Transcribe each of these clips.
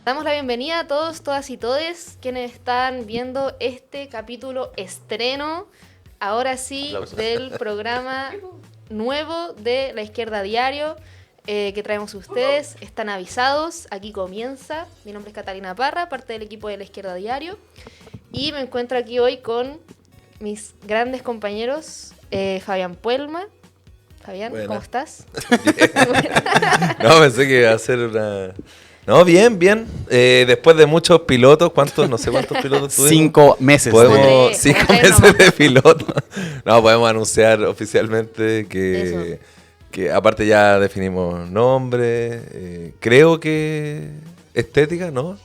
Damos la bienvenida a todos, todas y todes quienes están viendo este capítulo estreno, ahora sí, Aplausos. del programa nuevo de La Izquierda Diario que traemos a ustedes. Están avisados, aquí comienza. Mi nombre es Catalina Parra, parte del equipo de La Izquierda Diario. Y me encuentro aquí hoy con mis grandes compañeros, Fabián Puelma. Fabián, Buena. ¿cómo estás? No, pensé que iba a ser una... No, bien, bien. Después de muchos pilotos, ¿cuántos? No sé cuántos pilotos tuvimos. 5 meses. Podemos, Como tres 5 nomás. meses de piloto. No, podemos anunciar oficialmente que aparte ya definimos nombre. Creo que estética, ¿no?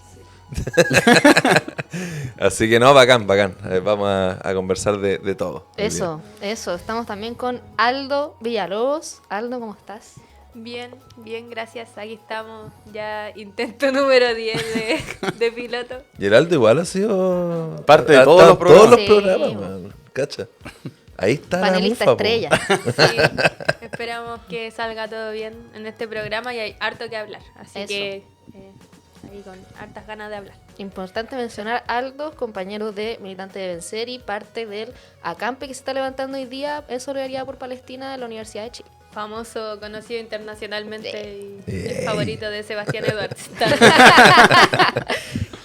Así que no, bacán. Vamos a conversar de todo. Eso. Estamos también con Aldo Villalobos. Aldo, ¿cómo estás? Bien, gracias. Aquí estamos. Ya intento número 10 de piloto. Y el Aldo igual ha sido Parte de todos los programas. Todos los Sí, programas, bueno. man. Cacha. Ahí está Panelista la mufa, estrella. Sí, esperamos que salga todo bien en este programa y hay harto que hablar. Así Eso. que ahí con hartas ganas de hablar. Importante mencionar Aldo, compañero de Militante de Vencer y parte del acampe que se está levantando hoy día en solidaridad por Palestina de la Universidad de Chile. Famoso, conocido internacionalmente y Ey. el favorito de Sebastián Edwards.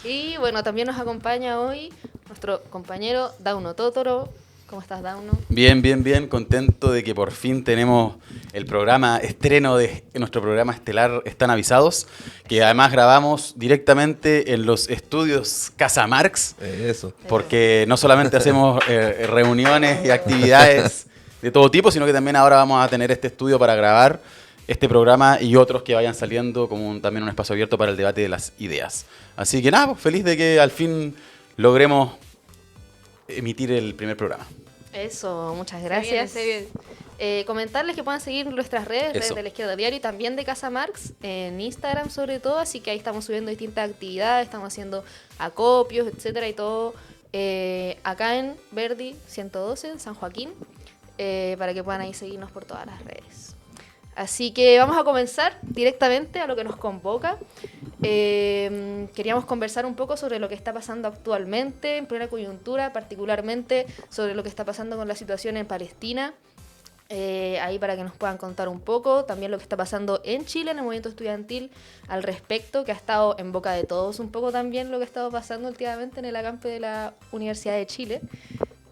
Y bueno, también nos acompaña hoy nuestro compañero Dauno Totoro. ¿Cómo estás, Dauno? Bien. Contento de que por fin tenemos el programa estreno de nuestro programa estelar Están Avisados, que además grabamos directamente en los estudios Casa Marx, Eso. porque no solamente hacemos reuniones y actividades de todo tipo, sino que también ahora vamos a tener este estudio para grabar este programa y otros que vayan saliendo, como también un espacio abierto para el debate de las ideas. Así que nada, pues, feliz de que al fin logremos emitir el primer programa. Eso, muchas gracias. Se viene. Comentarles que puedan seguir nuestras redes Eso. de La Izquierda Diario y también de Casa Marx, en Instagram sobre todo, así que ahí estamos subiendo distintas actividades, estamos haciendo acopios, etcétera y todo, acá en Verdi 112, en San Joaquín, para que puedan ahí seguirnos por todas las redes. Así que vamos a comenzar directamente a lo que nos convoca. Queríamos conversar un poco sobre lo que está pasando actualmente en plena coyuntura, particularmente sobre lo que está pasando con la situación en Palestina. Ahí para que nos puedan contar un poco, también lo que está pasando en Chile, en el movimiento estudiantil al respecto, que ha estado en boca de todos un poco también lo que ha estado pasando últimamente en el acampe de la Universidad de Chile.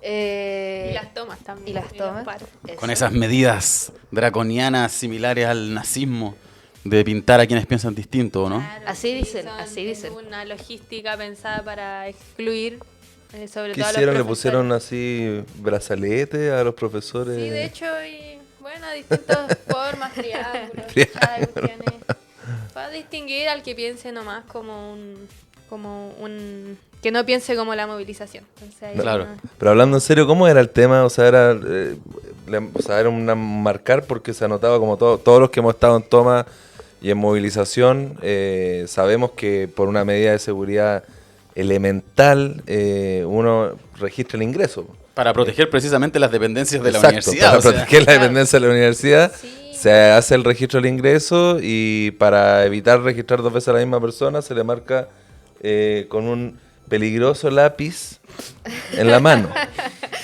Y las tomas también. Y las tomas. paros. Eso. Con esas medidas draconianas similares al nazismo de pintar a quienes piensan distinto, ¿no? Claro, Así sí, dicen, son así dicen. Una logística pensada para excluir, sobre ¿Qué todo a los hicieron? ¿Le profesores. pusieron así brazalete a los profesores? Sí, de hecho, y bueno, distintas formas, triángulos, cuestiones, para distinguir al que piense nomás como un que no piense como la movilización. Entonces, ahí Claro. uno- Pero hablando en serio, ¿cómo era el tema? O sea, era una marcar porque se anotaba como todos los que hemos estado en toma y en movilización, sabemos que por una medida de seguridad elemental uno registra el ingreso. Para proteger precisamente las dependencias de la Exacto, universidad. para o sea. proteger la Claro. dependencia de la universidad, Sí. se hace el registro del ingreso y para evitar registrar dos veces a la misma persona se le marca con un peligroso lápiz en la mano.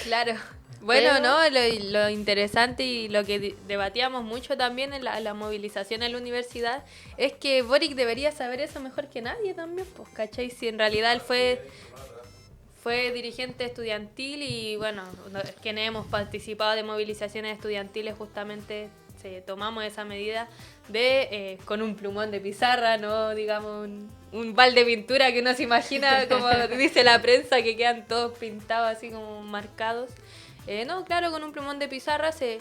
Claro. Bueno, Pero- ¿no? Lo interesante y lo que debatíamos mucho también en la movilización en la universidad es que Boric debería saber eso mejor que nadie también, pues, ¿cachai? Si en realidad él fue dirigente estudiantil y, bueno, quienes hemos participado de movilizaciones estudiantiles justamente tomamos esa medida de, con un plumón de pizarra, no digamos un balde de pintura que uno se imagina, como dice la prensa, que quedan todos pintados así como marcados. No, claro, con un plumón de pizarra se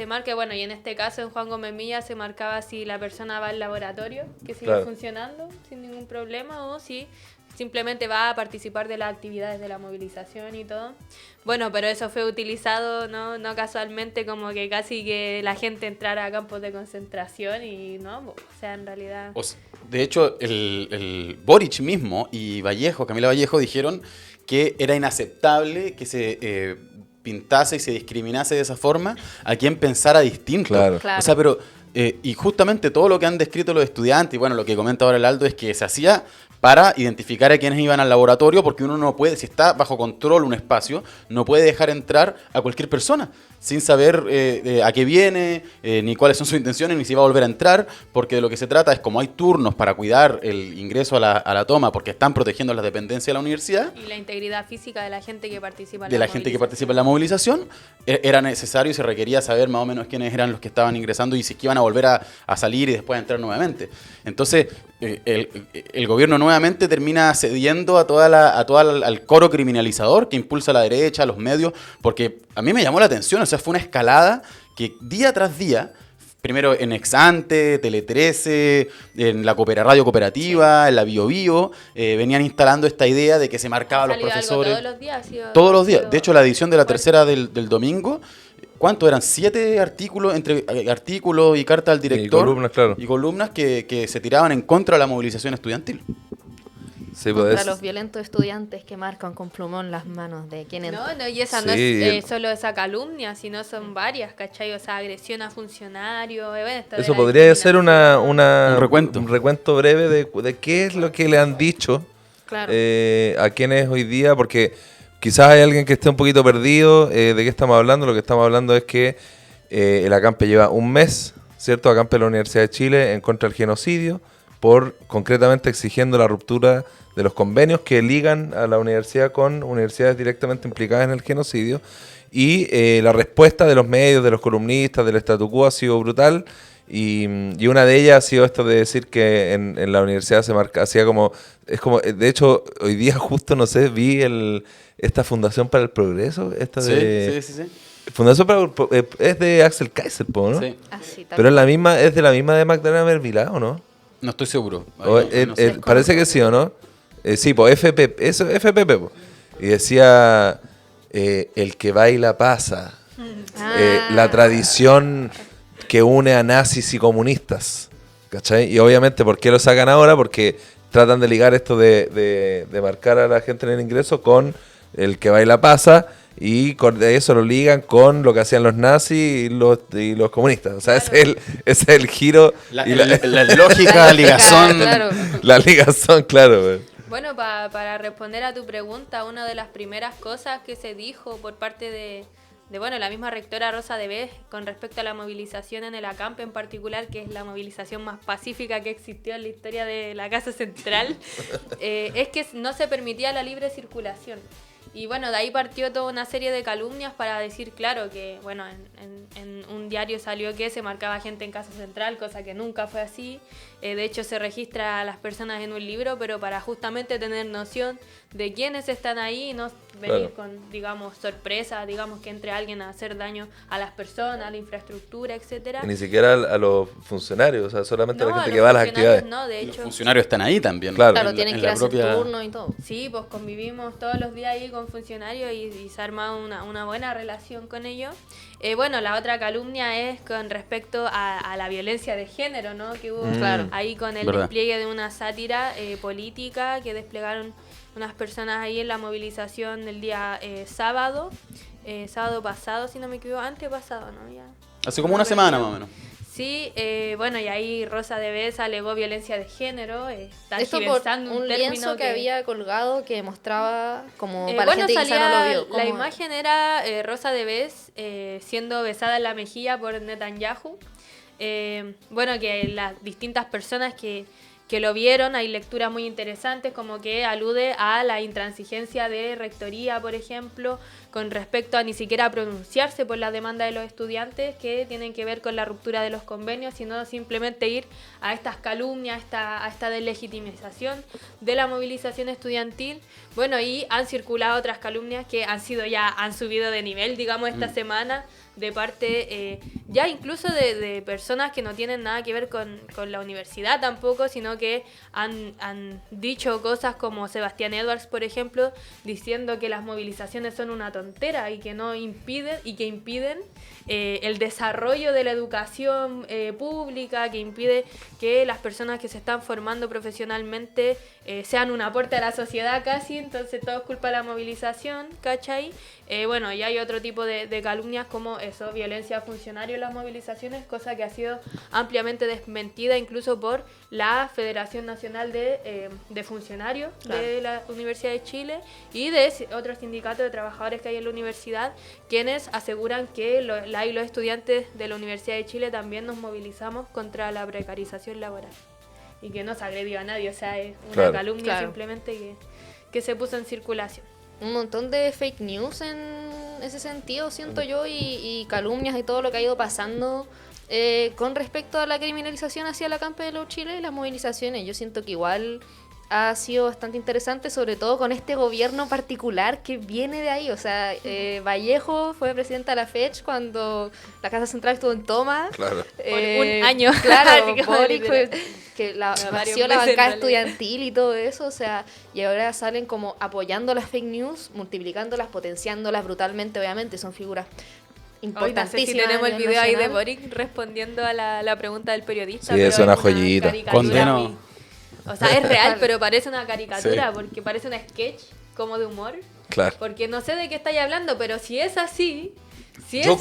marca, bueno, y en este caso en Juan Gómez Milla se marcaba si la persona va al laboratorio, que sigue Claro. funcionando sin ningún problema, o si simplemente va a participar de las actividades de la movilización y todo. Bueno, pero eso fue utilizado no casualmente, como que casi que la gente entrara a campos de concentración y no, o sea, en realidad... De hecho, el Boric mismo y Camila Vallejo, dijeron que era inaceptable que se pintase y se discriminase de esa forma a quien pensara distinto. Claro. Claro. O sea, pero Y justamente todo lo que han descrito los estudiantes, y bueno, lo que comenta ahora el Aldo, es que se hacía para identificar a quienes iban al laboratorio, porque uno no puede, si está bajo control un espacio, no puede dejar entrar a cualquier persona sin saber a qué viene, ni cuáles son sus intenciones, ni si va a volver a entrar, porque de lo que se trata es, como hay turnos para cuidar el ingreso a la toma, porque están protegiendo las dependencias de la universidad, Y la integridad física de la gente que participa en de la gente que participa en la movilización, era necesario y se requería saber más o menos quiénes eran los que estaban ingresando y si es que iban a volver a salir y después a entrar nuevamente. Entonces, el gobierno nuevamente termina cediendo al coro criminalizador que impulsa la derecha, los medios, porque a mí me llamó la atención, o sea, fue una escalada que día tras día, primero en Exante, Tele 13, en la Radio Cooperativa, en la Bio Bio, venían instalando esta idea de que se marcaba a los ¿Salido algo profesores. todos los días? Todos los días. De hecho, la edición de la tercera del domingo, ¿cuánto eran? 7 artículos, entre artículos y carta al director. Y columnas, claro. Y columnas que se tiraban en contra de la movilización estudiantil. Sí, Contra pues, los violentos estudiantes que marcan con plumón las manos de quien entra. No, y esa no Sí, es solo esa calumnia, sino son varias, ¿cachai? O sea, agresión a funcionarios. Bueno, esto de eso la podría ser discriminación. Un recuento. breve de qué es lo que le han dicho Claro. a quienes hoy día, porque quizás hay alguien que esté un poquito perdido de qué estamos hablando. Lo que estamos hablando es que el acampe lleva un mes, ¿cierto? Acampe de la Universidad de Chile en contra del genocidio, concretamente exigiendo la ruptura de los convenios que ligan a la universidad con universidades directamente implicadas en el genocidio. Y la respuesta de los medios, de los columnistas, del statu quo ha sido brutal. Y una de ellas ha sido esto de decir que en la universidad se marca, hacía como, es como, de hecho, hoy día justo, no sé, vi esta Fundación para el Progreso, Sí. Fundación para es de Axel Kaiser, ¿no? Sí. Así, tal Pero es cual. es de la misma de Magdalena Mervilá, ¿o no? No estoy seguro. O No sé. parece que sí, ¿o no? Sí, pues FPP, po. Y decía, el que baila pasa. La tradición que une a nazis y comunistas. ¿Cachai? Y obviamente, ¿por qué lo sacan ahora? Porque tratan de ligar esto de marcar a la gente en el ingreso con el que baila pasa. Y de eso lo ligan con lo que hacían los nazis y los comunistas. O sea, Claro. ese es el giro. La y lógica ligazón. Claro. la ligazón, claro. Güey. Bueno, para responder a tu pregunta, una de las primeras cosas que se dijo por parte de la misma rectora Rosa de Bes con respecto a la movilización en el acampe en particular, que es la movilización más pacífica que existió en la historia de la Casa Central, es que no se permitía la libre circulación. Y bueno, de ahí partió toda una serie de calumnias para decir, claro, que bueno, en un diario salió que se marcaba gente en Casa Central, cosa que nunca fue así. De hecho, se registra a las personas en un libro, pero para justamente tener noción de quiénes están ahí y no venir Claro. con, digamos, sorpresa, digamos, que entre alguien a hacer daño a las personas, a la infraestructura, etcétera. Y ni siquiera a los funcionarios, o sea, solamente a la No, gente los que va a las funcionarios actividades. no, de Los hecho. funcionarios están ahí también. Claro. Claro, En tienen en que ir la a hacer propia- turno y todo. Sí, pues convivimos todos los días ahí con funcionarios y se ha armado una buena relación con ellos. Bueno, la otra calumnia es con respecto a la violencia de género, ¿no? Que hubo Claro. ahí con el Verdad. despliegue de una sátira política que desplegaron unas personas ahí en la movilización del día sábado pasado, si no me equivoco, antepasado, ¿no? Ya. Hace como una semana más o menos. Sí, bueno, y ahí Rosa de Bes alegó violencia de género, está Esto por tergiversando un término lienzo que había colgado que mostraba como para bueno, gente que quizá no salía lo vio. la como- imagen era Rosa de Bes siendo besada en la mejilla por Netanyahu. Bueno, que las distintas personas que lo vieron, hay lecturas muy interesantes, como que alude a la intransigencia de rectoría, por ejemplo, con respecto a ni siquiera pronunciarse por la demanda de los estudiantes que tienen que ver con la ruptura de los convenios, sino simplemente ir a estas calumnias, a esta deslegitimización de la movilización estudiantil. Bueno, y han circulado otras calumnias que han subido de nivel, digamos, esta semana, de parte ya incluso de personas que no tienen nada que ver con la universidad tampoco, sino que han dicho cosas como Sebastián Edwards, por ejemplo, diciendo que las movilizaciones son una tontera y que no impiden el desarrollo de la educación pública, que impide que las personas que se están formando profesionalmente sean un aporte a la sociedad casi, entonces todo es culpa de la movilización, ¿cachai? Bueno, y hay otro tipo de calumnias como eso, violencia a funcionarios en las movilizaciones, cosa que ha sido ampliamente desmentida incluso por la Federación Nacional de Funcionarios de la Universidad de Chile y de otros sindicatos de trabajadores que hay en la universidad, quienes aseguran que la y los estudiantes de la Universidad de Chile también nos movilizamos contra la precarización laboral y que no se agredió a nadie, o sea, es una calumnia simplemente que se puso en circulación. Un montón de fake news en ese sentido, siento yo, y calumnias y todo lo que ha ido pasando con respecto a la criminalización hacia la Camp de los Chile y las movilizaciones. Yo siento que igual ha sido bastante interesante, sobre todo con este gobierno particular que viene de ahí. O sea, Vallejo fue presidenta de la FECH cuando la Casa Central estuvo en toma. Claro. Por un año. Claro, Boric fue que vació la bancada estudiantil y todo eso. O sea, y ahora salen como apoyando las fake news, multiplicándolas, potenciándolas brutalmente, obviamente. Son figuras importantísimas. No sé si tenemos el video ahí de Boric respondiendo a la pregunta del periodista. Sí, es una joyita. Condeno. O sea, es real, pero parece una caricatura, porque parece un sketch como de humor. Claro. Porque no sé de qué estáis hablando, pero si es así, Claro.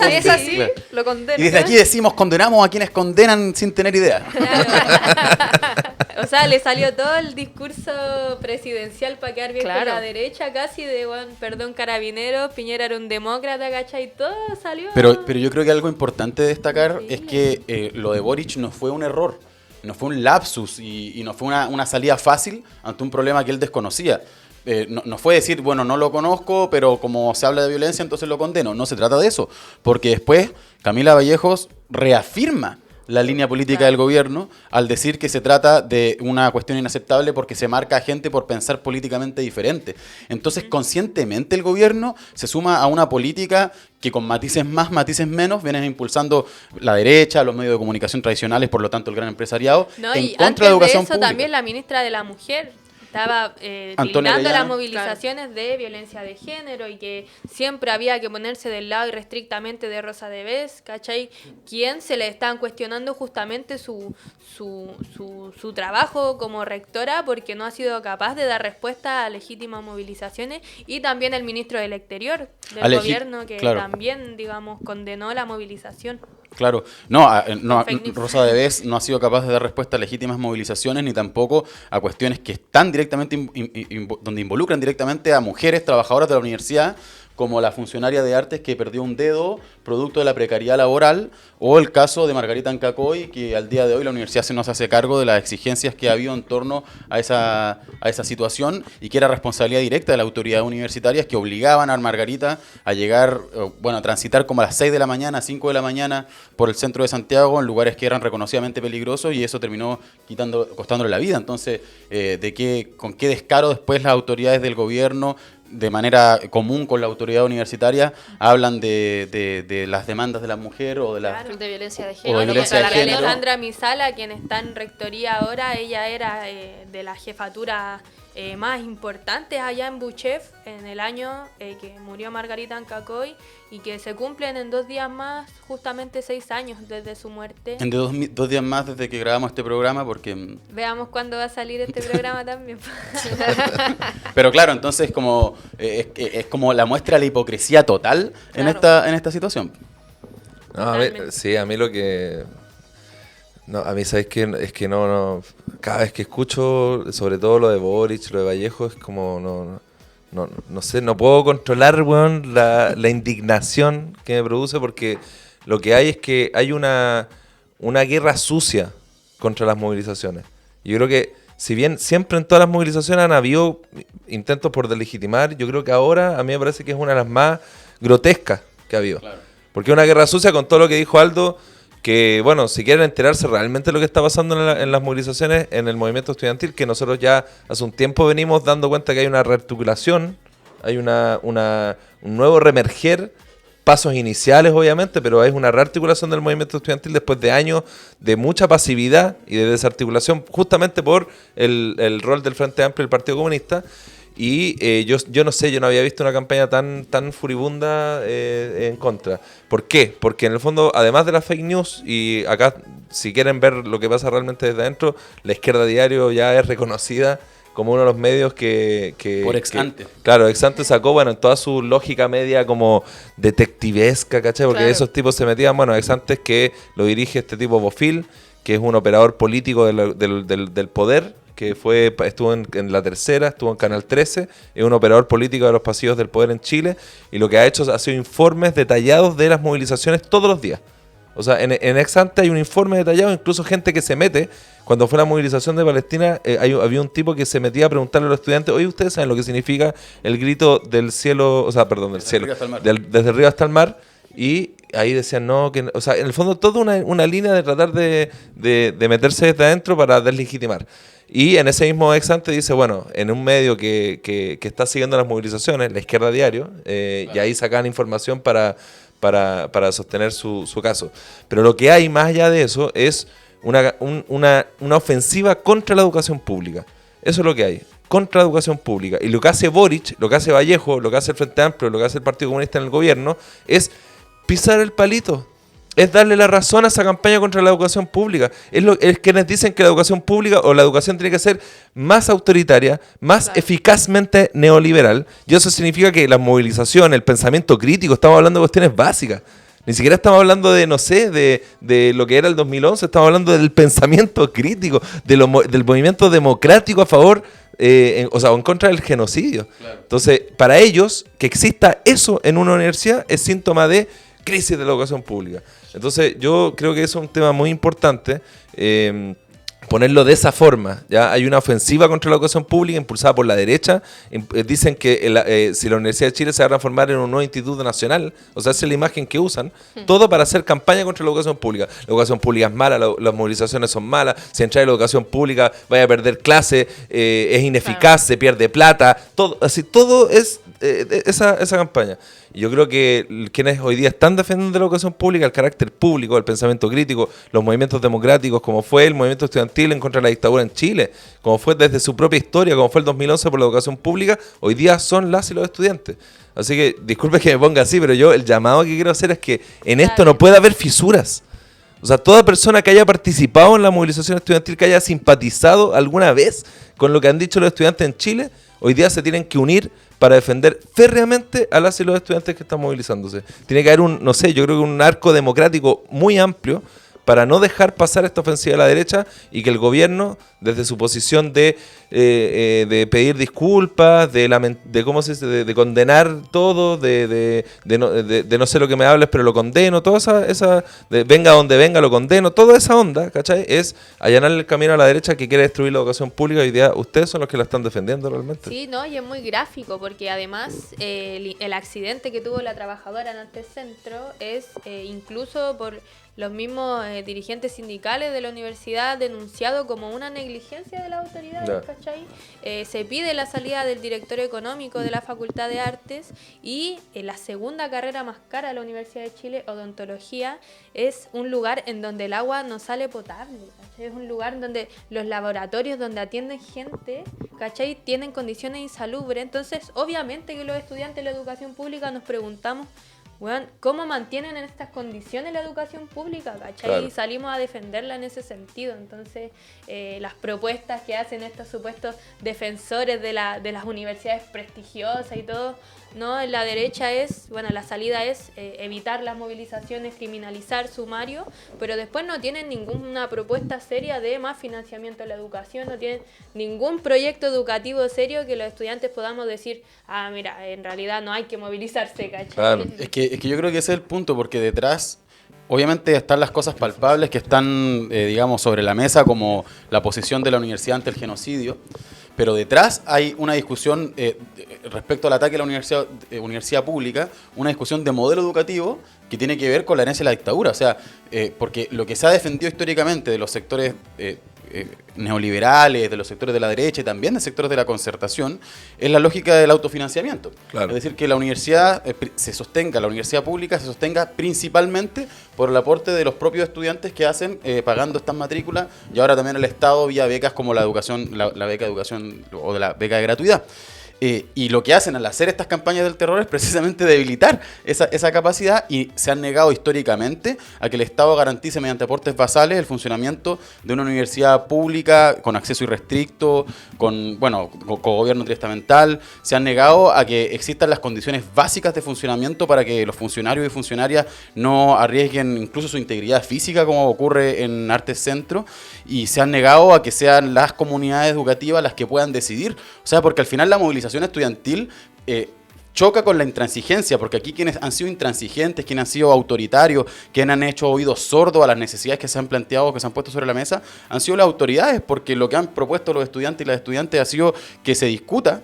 lo condeno. Y desde aquí decimos, condenamos a quienes condenan sin tener idea. Claro. O sea, le salió todo el discurso presidencial para quedar bien con la derecha casi de, bueno, perdón, Carabineros, Piñera era un demócrata, ¿cachai? Todo salió. Pero yo creo que algo importante de destacar es que lo de Boric no fue un error. No fue un lapsus y no fue una salida fácil ante un problema que él desconocía. No fue decir, bueno, no lo conozco, pero como se habla de violencia, entonces lo condeno. No se trata de eso, porque después Camila Vallejos reafirma la línea política del gobierno al decir que se trata de una cuestión inaceptable porque se marca a gente por pensar políticamente diferente. Entonces, conscientemente el gobierno se suma a una política que con matices más, matices menos, vienen impulsando la derecha, los medios de comunicación tradicionales, por lo tanto el gran empresariado, en contra de la educación de eso pública. También la ministra de la Mujer estaba tildando las movilizaciones de violencia de género y que siempre había que ponerse del lado irrestrictamente de Rosa de Vez, ¿cachai? Quien se le estaban cuestionando justamente su trabajo como rectora porque no ha sido capaz de dar respuesta a legítimas movilizaciones, y también el ministro del Exterior del gobierno que también, digamos, condenó la movilización. Claro, Rosa de Vez no ha sido capaz de dar respuesta a legítimas movilizaciones ni tampoco a cuestiones que están directamente, donde involucran directamente a mujeres trabajadoras de la universidad, como la funcionaria de artes que perdió un dedo producto de la precariedad laboral, o el caso de Margarita Ancacoy, que al día de hoy la universidad se nos hace cargo de las exigencias que ha habido en torno a esa situación y que era responsabilidad directa de las autoridades universitarias que obligaban a Margarita a llegar, a transitar como a las 6 de la mañana, 5 de la mañana por el centro de Santiago en lugares que eran reconocidamente peligrosos, y eso terminó costándole la vida. Entonces, con qué descaro después las autoridades del gobierno, de manera común con la autoridad universitaria, hablan de las demandas de la mujer o de la de violencia de género. Alejandra Misala, quien está en rectoría ahora, ella era de la jefatura más importantes allá en Buchef en el año que murió Margarita Ancacoy, y que se cumplen en 2 días más justamente 6 años desde su muerte. En 2 días más desde que grabamos este programa, porque veamos cuándo va a salir este programa también. Pero claro, entonces es como la muestra de la hipocresía total en esta situación. No, a mí lo que... No, a mí, ¿sabes qué? Es que no, cada vez que escucho, sobre todo lo de Boric, lo de Vallejo, es como, no sé, no puedo controlar, weón, la indignación que me produce, porque lo que hay es que hay una guerra sucia contra las movilizaciones. Yo creo que, si bien siempre en todas las movilizaciones han habido intentos por delegitimar, yo creo que ahora a mí me parece que es una de las más grotescas que ha habido. Claro. Porque es una guerra sucia con todo lo que dijo Aldo, que, bueno, si quieren enterarse realmente de lo que está pasando en las movilizaciones, en el movimiento estudiantil, que nosotros ya hace un tiempo venimos dando cuenta que hay una rearticulación, hay un nuevo reemerger, pasos iniciales obviamente, pero hay una rearticulación del movimiento estudiantil después de años de mucha pasividad y de desarticulación, justamente por el rol del Frente Amplio y el Partido Comunista. Y yo no sé, yo no había visto una campaña tan furibunda en contra. ¿Por qué? Porque en el fondo, además de las fake news, y acá si quieren ver lo que pasa realmente desde adentro, la Izquierda Diario ya es reconocida como uno de los medios Por ex ante. Claro, ex ante sacó, bueno, en toda su lógica media como detectivesca, ¿cachai? Porque Claro. esos tipos se metían, bueno, ex ante que lo dirige este tipo Bofil, que es un operador político del poder, que estuvo en La Tercera, estuvo en Canal 13, es un operador político de los pasillos del poder en Chile, y lo que ha hecho ha sido informes detallados de las movilizaciones todos los días. O sea, en ex ante hay un informe detallado, incluso gente que se mete. Cuando fue la movilización de Palestina, había un tipo que se metía a preguntarle a los estudiantes, oye, ¿ustedes saben lo que significa el grito del cielo, o sea, perdón, del cielo, desde el río hasta el mar? Y ahí decían, no, que, o sea, en el fondo toda una línea de tratar de meterse desde adentro para deslegitimar. Y en ese mismo ex ante dice, bueno, en un medio que está siguiendo las movilizaciones, La Izquierda Diario, y ahí sacan información para sostener su caso. Pero lo que hay más allá de eso es una ofensiva contra la educación pública. Eso es lo que hay, contra la educación pública. Y lo que hace Boric, lo que hace Vallejo, lo que hace el Frente Amplio, lo que hace el Partido Comunista en el gobierno, es pisar el palito. Es darle la razón a esa campaña contra la educación pública. Es quienes dicen que la educación pública o la educación tiene que ser más autoritaria, más eficazmente neoliberal. Y eso significa que la movilización, el pensamiento crítico, estamos hablando de cuestiones básicas. Ni siquiera estamos hablando de, no sé, de lo que era el 2011, estamos hablando del pensamiento crítico, del movimiento democrático a favor, o sea, en contra del genocidio. Claro. Entonces, para ellos, que exista eso en una universidad es síntoma de crisis de la educación pública. Entonces, yo creo que eso es un tema muy importante, ponerlo de esa forma. Ya hay una ofensiva contra la educación pública impulsada por la derecha. Dicen que si la Universidad de Chile se va a transformar en un nuevo instituto nacional, o sea, esa es la imagen que usan, todo para hacer campaña contra la educación pública. La educación pública es mala, las movilizaciones son malas, si entras en la educación pública vaya a perder clase, es ineficaz, se pierde plata, todo es esa campaña. Y yo creo que quienes hoy día están defendiendo la educación pública, el carácter público, el pensamiento crítico, los movimientos democráticos, como fue el movimiento estudiantil en contra de la dictadura en Chile, como fue desde su propia historia, como fue el 2011 por la educación pública, hoy día son las y los estudiantes. Así que, disculpe que me ponga así, pero yo el llamado que quiero hacer es que en esto no puede haber fisuras. O sea, toda persona que haya participado en la movilización estudiantil, que haya simpatizado alguna vez con lo que han dicho los estudiantes en Chile, hoy día se tienen que unir para defender férreamente a las y los estudiantes que están movilizándose. Tiene que haber yo creo que un arco democrático muy amplio para no dejar pasar esta ofensiva de la derecha y que el gobierno, desde su posición de pedir disculpas, de cómo se dice, de condenar todo, de no sé lo que me hables, pero lo condeno, toda esa venga donde venga, lo condeno, toda esa onda, ¿cachai? Es allanar el camino a la derecha que quiere destruir la educación pública. Hoy día ustedes son los que la están defendiendo realmente. Sí, no, y es muy gráfico porque además el accidente que tuvo la trabajadora en Antecentro es incluso por los mismos dirigentes sindicales de la universidad denunciado como una negligencia de las autoridades, ¿cachai? Se pide la salida del director económico de la Facultad de Artes y la segunda carrera más cara de la Universidad de Chile, odontología, es un lugar en donde el agua no sale potable, ¿cachai? Es un lugar donde los laboratorios donde atienden gente, ¿cachai? Tienen condiciones insalubres. Entonces, obviamente que los estudiantes de la educación pública nos preguntamos, bueno, ¿cómo mantienen en estas condiciones la educación pública? ¿Cachai? Claro. Y salimos a defenderla en ese sentido. Entonces, las propuestas que hacen estos supuestos defensores de las universidades prestigiosas y todo, ¿no? La derecha la salida es evitar las movilizaciones, criminalizar, sumario, pero después no tienen ninguna propuesta seria de más financiamiento a la educación, no tienen ningún proyecto educativo serio que los estudiantes podamos decir, mira, en realidad no hay que movilizarse, ¿cachai? Claro. Es que yo creo que ese es el punto, porque detrás obviamente están las cosas palpables que están, digamos, sobre la mesa, como la posición de la universidad ante el genocidio, pero detrás hay una discusión respecto al ataque a la universidad pública, una discusión de modelo educativo que tiene que ver con la herencia de la dictadura. O sea, porque lo que se ha defendido históricamente de los sectores neoliberales, de los sectores de la derecha y también de sectores de la concertación, es la lógica del autofinanciamiento. Claro. Es decir, que la universidad la universidad pública se sostenga principalmente por el aporte de los propios estudiantes que hacen pagando estas matrículas, y ahora también el Estado vía becas como la beca de educación o de la beca de gratuidad. Y lo que hacen al hacer estas campañas del terror es precisamente debilitar esa capacidad, y se han negado históricamente a que el Estado garantice mediante aportes basales el funcionamiento de una universidad pública con acceso irrestricto, con gobierno triestamental. Se han negado a que existan las condiciones básicas de funcionamiento para que los funcionarios y funcionarias no arriesguen incluso su integridad física, como ocurre en Artes Centro, y se han negado a que sean las comunidades educativas las que puedan decidir. O sea, porque al final la movilización estudiantil choca con la intransigencia, porque aquí quienes han sido intransigentes, quienes han sido autoritarios, quienes han hecho oídos sordos a las necesidades que se han planteado, que se han puesto sobre la mesa, han sido las autoridades, porque lo que han propuesto los estudiantes y las estudiantes ha sido que se discuta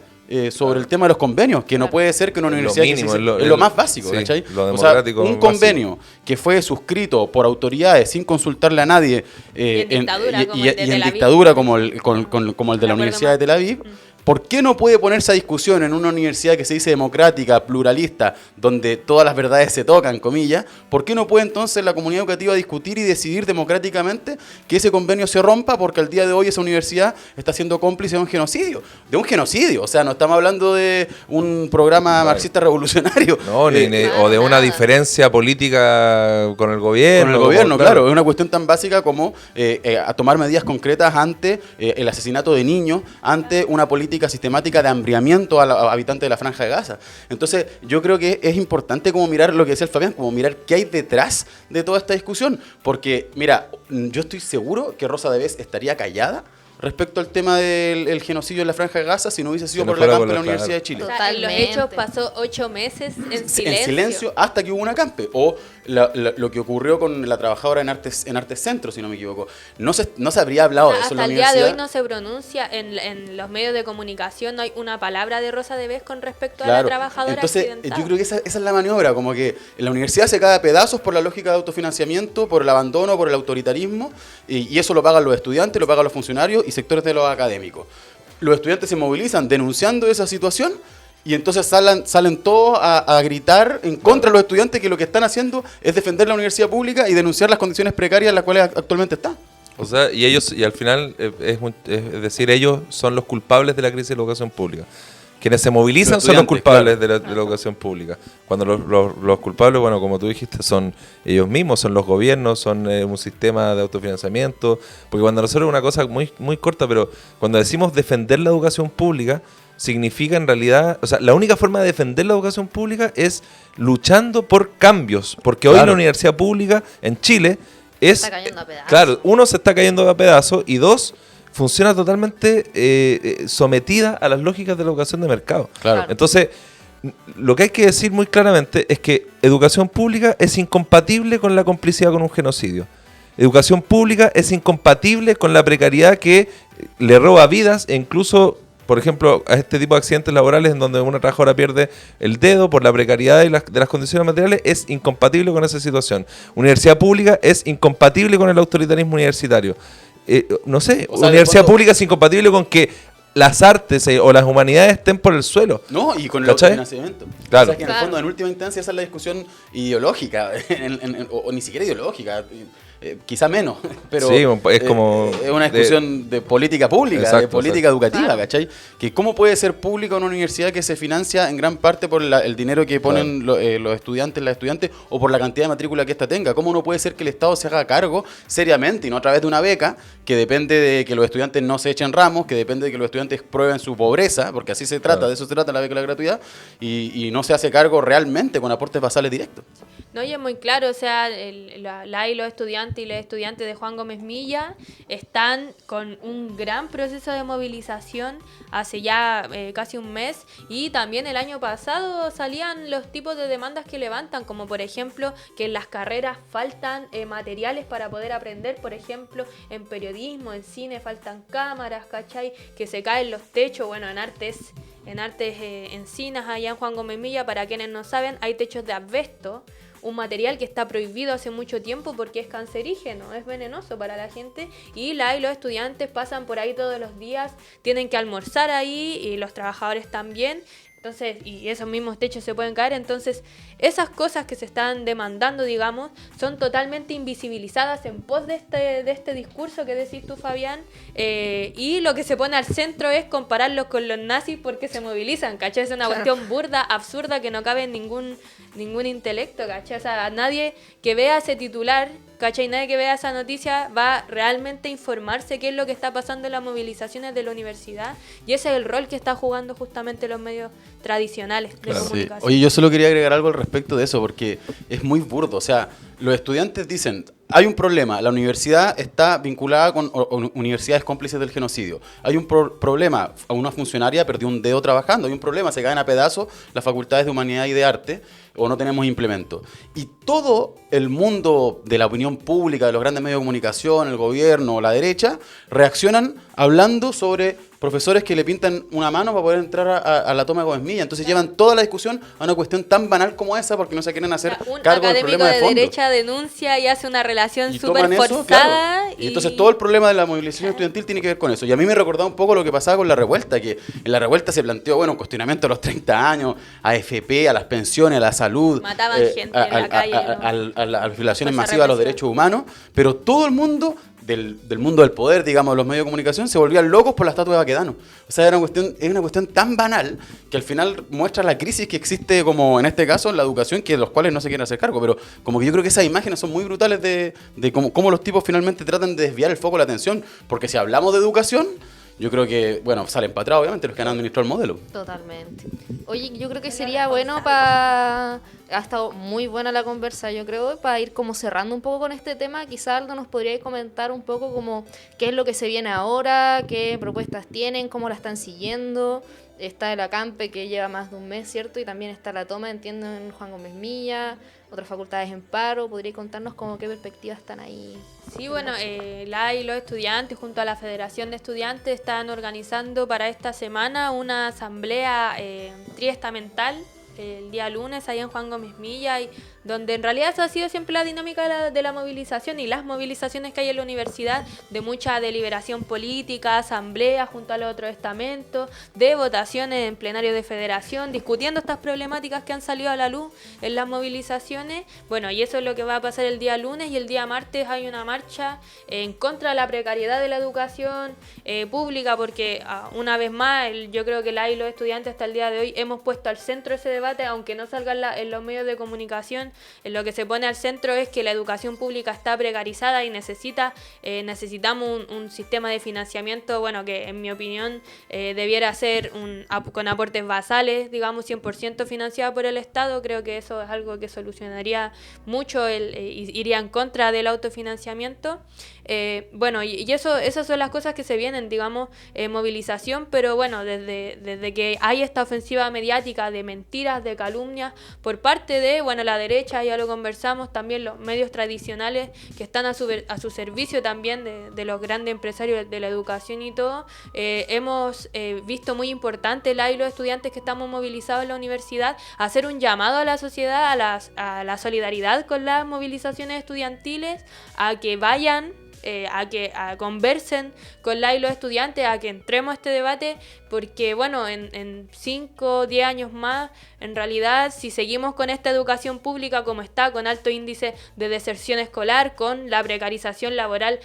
sobre el tema de los convenios, que no puede ser que una universidad mínimo, es lo más básico, sí, ¿cachai? lo O sea, democrático un convenio que fue suscrito por autoridades sin consultarle a nadie en dictadura, como el de y Tel en Aviv. dictadura como el de la Me Universidad de acuerdo Tel Aviv. ¿Por qué no puede ponerse a discusión en una universidad que se dice democrática, pluralista, donde todas las verdades se tocan, comillas? ¿Por qué no puede entonces la comunidad educativa discutir y decidir democráticamente que ese convenio se rompa, porque al día de hoy esa universidad está siendo cómplice de un genocidio? De un genocidio, o sea, no estamos hablando de un programa marxista revolucionario. No, o de una nada. diferencia política con el gobierno. Con el gobierno, claro. Es una cuestión tan básica como a tomar medidas concretas ante el asesinato de niños, ante una política sistemática de hambriamiento a los habitantes de la Franja de Gaza. Entonces, yo creo que es importante como mirar lo que decía el Fabián, como mirar qué hay detrás de toda esta discusión. Porque, mira, yo estoy seguro que Rosa Devés estaría callada respecto al tema del genocidio en la Franja de Gaza si no hubiese sido Si no por la fuera campe por de la la- Universidad de Chile. O sea, en los Totalmente. hechos pasó 8 meses en silencio. En silencio hasta que hubo una campe. O lo que ocurrió con la trabajadora en Artes Centro, si no me equivoco. No se habría hablado O sea, de eso en la hasta el día de universidad. hoy no se pronuncia en los medios de comunicación, no hay una palabra de Rosa Devés con respecto a Claro. la trabajadora Entonces, accidentada. yo creo que esa es la maniobra, como que en la universidad se cae a pedazos por la lógica de autofinanciamiento, por el abandono, por el autoritarismo, y eso lo pagan los estudiantes, lo pagan los funcionarios y sectores de los académicos. Los estudiantes se movilizan denunciando esa situación, y entonces salen todos a gritar en contra de los estudiantes, que lo que están haciendo es defender la universidad pública y denunciar las condiciones precarias en las cuales actualmente está. O sea, y al final, es decir, ellos son los culpables de la crisis de la educación pública. Quienes se movilizan Los son los estudiantes, culpables claro. de la educación pública. Cuando los culpables, bueno, como tú dijiste, son ellos mismos, son los gobiernos, son un sistema de autofinanciamiento. Porque cuando nosotros, una cosa muy, muy corta, pero cuando decimos defender la educación pública, significa en realidad, o sea, la única forma de defender la educación pública es luchando por cambios. Porque hoy Claro. la universidad pública en Chile es... Está cayendo a pedazos. Claro, uno, se está cayendo a pedazos, y dos, funciona totalmente sometida a las lógicas de la educación de mercado. Claro. Entonces, lo que hay que decir muy claramente es que educación pública es incompatible con la complicidad con un genocidio. Educación pública es incompatible con la precariedad que le roba vidas, e incluso, por ejemplo, a este tipo de accidentes laborales en donde una trabajadora pierde el dedo por la precariedad de las condiciones materiales, es incompatible con esa situación. Universidad pública es incompatible con el autoritarismo universitario. No sé, O sea, universidad de fondo- pública es incompatible con que las artes o las humanidades estén por el suelo. No, y con el ¿Cachai? autofinanciamiento. Claro. O sea, que en el Claro. fondo, en última instancia, esa es la discusión ideológica, o ni siquiera ideológica, quizá menos, pero Sí, es como es una discusión de política pública, de Exacto, política educativa, Claro. ¿cachai? Que cómo puede ser pública una universidad que se financia en gran parte por el dinero que ponen los estudiantes, las estudiantes, o por la cantidad de matrícula que ésta tenga. ¿Cómo no puede ser que el Estado se haga cargo seriamente, y no a través de una beca, que depende de que los estudiantes no se echen ramos, que depende de que los estudiantes prueben su pobreza, porque así se trata, Claro. de eso se trata la beca y la gratuidad, y no se hace cargo realmente con aportes basales directos? No, y es muy claro, o sea, la y los estudiantes y los estudiantes de Juan Gómez Milla están con un gran proceso de movilización hace ya casi un mes, y también el año pasado salían los tipos de demandas que levantan, como por ejemplo que en las carreras faltan materiales para poder aprender, por ejemplo, en periodismo, en cine faltan cámaras, ¿cachai? Que se caen los techos, bueno, en artes encinas, allá en Juan Gómez Milla, para quienes no saben, hay techos de asbesto, un material que está prohibido hace mucho tiempo porque es cancerígeno, es venenoso para la gente, y los estudiantes pasan por ahí todos los días, tienen que almorzar ahí, y los trabajadores también, Entonces, y esos mismos techos se pueden caer. Entonces, esas cosas que se están demandando, digamos, son totalmente invisibilizadas en pos de este discurso que decís tú, Fabián. Y lo que se pone al centro es compararlos con los nazis porque se movilizan, ¿cachai? Es una cuestión burda, absurda, que no cabe en ningún intelecto, ¿cachai? O sea, nadie que vea ese titular, ¿cachai? Nadie que vea esa noticia va realmente a informarse qué es lo que está pasando en las movilizaciones de la universidad. Y ese es el rol que está jugando justamente los medios tradicionales de comunicación. Sí. Oye, yo solo quería agregar algo al respecto de eso, porque es muy burdo. O sea, los estudiantes dicen, hay un problema, la universidad está vinculada con universidades cómplices del genocidio. Hay un problema, a una funcionaria perdió un dedo trabajando. Hay un problema, se caen a pedazos las facultades de humanidad y de arte, o no tenemos implementos. Y todo el mundo de la opinión pública, de los grandes medios de comunicación, el gobierno, la derecha, reaccionan hablando sobre profesores que le pintan una mano para poder entrar a la toma de Gómez Milla. Entonces llevan toda la discusión a una cuestión tan banal como esa porque no se quieren hacer cargo del problema de fondo. Un académico de derecha denuncia y hace una relación súper toman eso, forzada. claro. Y entonces todo el problema de la movilización estudiantil tiene que ver con eso. Y a mí me recordaba un poco lo que pasaba con la revuelta, que en la revuelta se planteó, bueno, un cuestionamiento a los 30 años, a AFP, a las pensiones, a la salud. Mataban gente en la calle. A las violaciones masivas a los derechos humanos, pero todo el mundo del mundo del poder, digamos, de los medios de comunicación, se volvían locos por la estatua de Baquedano. O sea, es una cuestión tan banal que al final muestra la crisis que existe, como en este caso, en la educación, que de los cuales no se quieren hacer cargo. Pero como que yo creo que esas imágenes son muy brutales de cómo los tipos finalmente tratan de desviar el foco de la atención. Porque si hablamos de educación, yo creo que, bueno, salen para atrás, obviamente, los que han administrado el modelo. Totalmente. Oye, yo creo que sería bueno para... Ha estado muy buena la conversa, yo creo, para ir como cerrando un poco con este tema. Quizá Aldo nos podría comentar un poco como qué es lo que se viene ahora, qué propuestas tienen, cómo la están siguiendo. Está el acampe que lleva más de un mes, ¿cierto? Y también está la toma, entiendo, en Juan Gómez Milla, otras facultades en paro. ¿Podría contarnos como qué perspectivas están ahí? Sí, bueno, la y los estudiantes junto a la Federación de Estudiantes están organizando para esta semana una asamblea triestamental el día lunes ahí en Juan Gómez Milla, y donde en realidad eso ha sido siempre la dinámica de la movilización y las movilizaciones que hay en la universidad, de mucha deliberación política, asamblea junto a los otros estamentos, de votaciones en plenario de federación, discutiendo estas problemáticas que han salido a la luz en las movilizaciones. Bueno, y eso es lo que va a pasar el día lunes, y el día martes hay una marcha en contra de la precariedad de la educación pública, porque una vez más yo creo que la y los estudiantes hasta el día de hoy hemos puesto al centro ese debate, aunque no salga en los medios de comunicación. En lo que se pone al centro es que la educación pública está precarizada y necesitamos un sistema de financiamiento, bueno, que en mi opinión debiera ser con aportes basales, digamos 100% financiado por el Estado. Creo que eso es algo que solucionaría mucho, iría en contra del autofinanciamiento. Bueno, y esas son las cosas que se vienen, digamos, movilización, pero bueno, desde que hay esta ofensiva mediática de mentiras, de calumnias, por parte de, bueno, la derecha, ya lo conversamos, también los medios tradicionales que están a su servicio también de los grandes empresarios de la educación y todo, hemos visto muy importante y los estudiantes que estamos movilizados en la universidad, hacer un llamado a la sociedad, a la solidaridad con las movilizaciones estudiantiles, a que vayan, a conversen con y los estudiantes, a que entremos a este debate, porque bueno, en 5 o 10 años más, en realidad, si seguimos con esta educación pública como está, con alto índice de deserción escolar, con la precarización laboral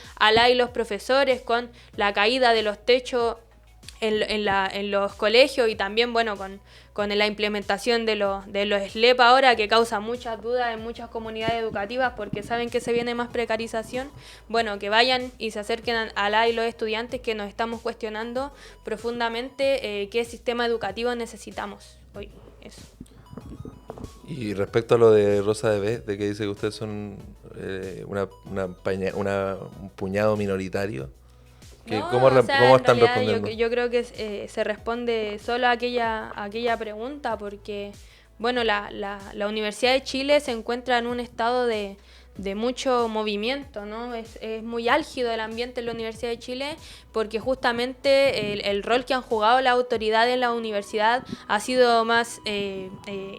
y los profesores, con la caída de los techos en los colegios, y también bueno con la implementación de los SLEP ahora, que causa muchas dudas en muchas comunidades educativas porque saben que se viene más precarización. Bueno, que vayan y se acerquen a y los estudiantes, que nos estamos cuestionando profundamente qué sistema educativo necesitamos hoy. Eso. Y respecto a lo de Rosa de B, de que dice que ustedes son un puñado minoritario, No, ¿cómo están realidad, respondiendo? Yo creo que se responde solo a aquella pregunta, porque bueno, la Universidad de Chile se encuentra en un estado de mucho movimiento, ¿no? Es muy álgido el ambiente en la Universidad de Chile porque justamente el rol que han jugado las autoridades en la universidad ha sido más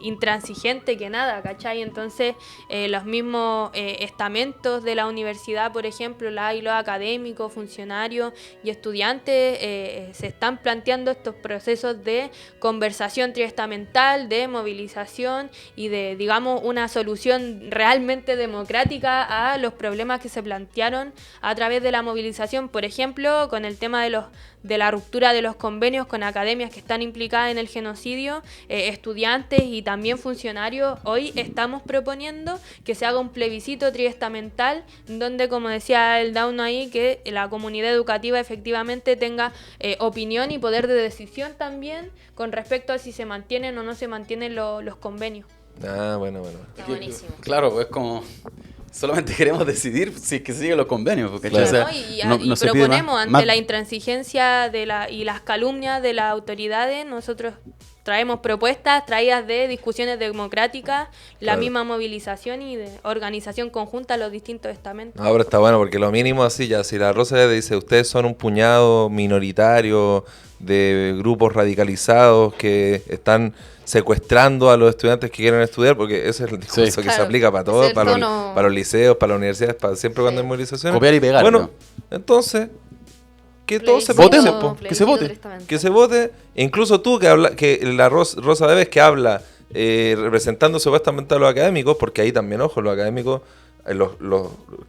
intransigente que nada, ¿cachai? Entonces los mismos estamentos de la universidad, por ejemplo, los académicos, funcionarios y estudiantes se están planteando estos procesos de conversación triestamental, de movilización y de, digamos, una solución realmente democrática a los problemas que se plantearon a través de la movilización, por ejemplo, con el tema de la ruptura de los convenios con academias que están implicadas en el genocidio, estudiantes y también funcionarios. Hoy estamos proponiendo que se haga un plebiscito triestamental donde, como decía el Dauno ahí, que la comunidad educativa efectivamente tenga opinión y poder de decisión también con respecto a si se mantienen o no se mantienen los convenios. Bueno. Está buenísimo. Claro, es como... Solamente queremos decidir si es que siguen los convenios. Porque Claro. o sea, Y no se pide proponemos ante más. la intransigencia y las calumnias de las autoridades, nosotros traemos propuestas traídas de discusiones democráticas, la Claro. misma movilización y de organización conjunta de los distintos estamentos. Ahora está bueno, porque lo mínimo así ya, si la Rosa dice, ustedes son un puñado minoritario de grupos radicalizados que están secuestrando a los estudiantes que quieren estudiar, porque ese es el discurso Sí. que se Claro. aplica para Ese todo, es el para tono. los liceos, para las universidades, para siempre cuando Sí. hay movilizaciones. Copiar y pegar, Bueno, ¿no? entonces, que todos se Votemos, pronuncien, po. po. Que se vote. tristemente. Que se vote, e incluso tú que la Rosa Deves que habla representando supuestamente a los académicos, porque ahí también, ojo, los académicos,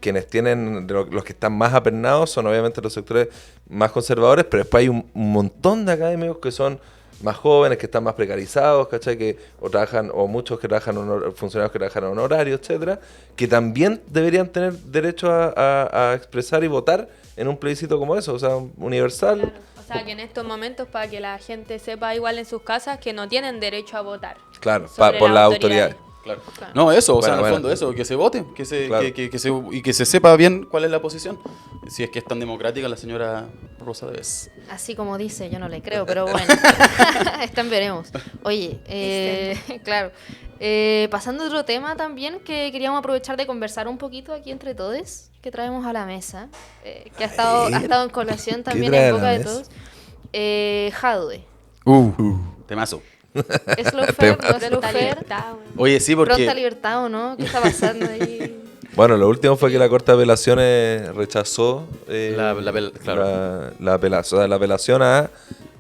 quienes tienen, los que están más apernados son obviamente los sectores más conservadores, pero después hay un montón de académicos que son más jóvenes, que están más precarizados, ¿cachai? Que o trabajan, o muchos que trabajan, funcionarios que trabajan en horario, etcétera, que también deberían tener derecho a expresar y votar en un plebiscito como eso, o sea, universal. Claro. O sea, que en estos momentos, para que la gente sepa igual en sus casas, que no tienen derecho a votar. Claro, sobre por las autoridades. autoridades. Claro. Claro. No, eso, o sea, Bueno, en el bueno. fondo eso, que se vote, Claro. y que se sepa bien cuál es la posición. Si es que es tan democrática la señora Rosa Deves. Así como dice, yo no le creo, pero bueno, están veremos. Oye, claro, pasando a otro tema también que queríamos aprovechar de conversar un poquito aquí entre todos, que traemos a la mesa, que ha estado en colación también trae a en la boca de mesa? todos. Jadwe. Temazo. Slow Fair, no Temazo. Slow Pronta Fair. libertad, weón. Oye, sí, Pronta porque... libertad o no, ¿qué está pasando ahí? Bueno, lo último fue que la Corte de Apelaciones rechazó claro. la apelación a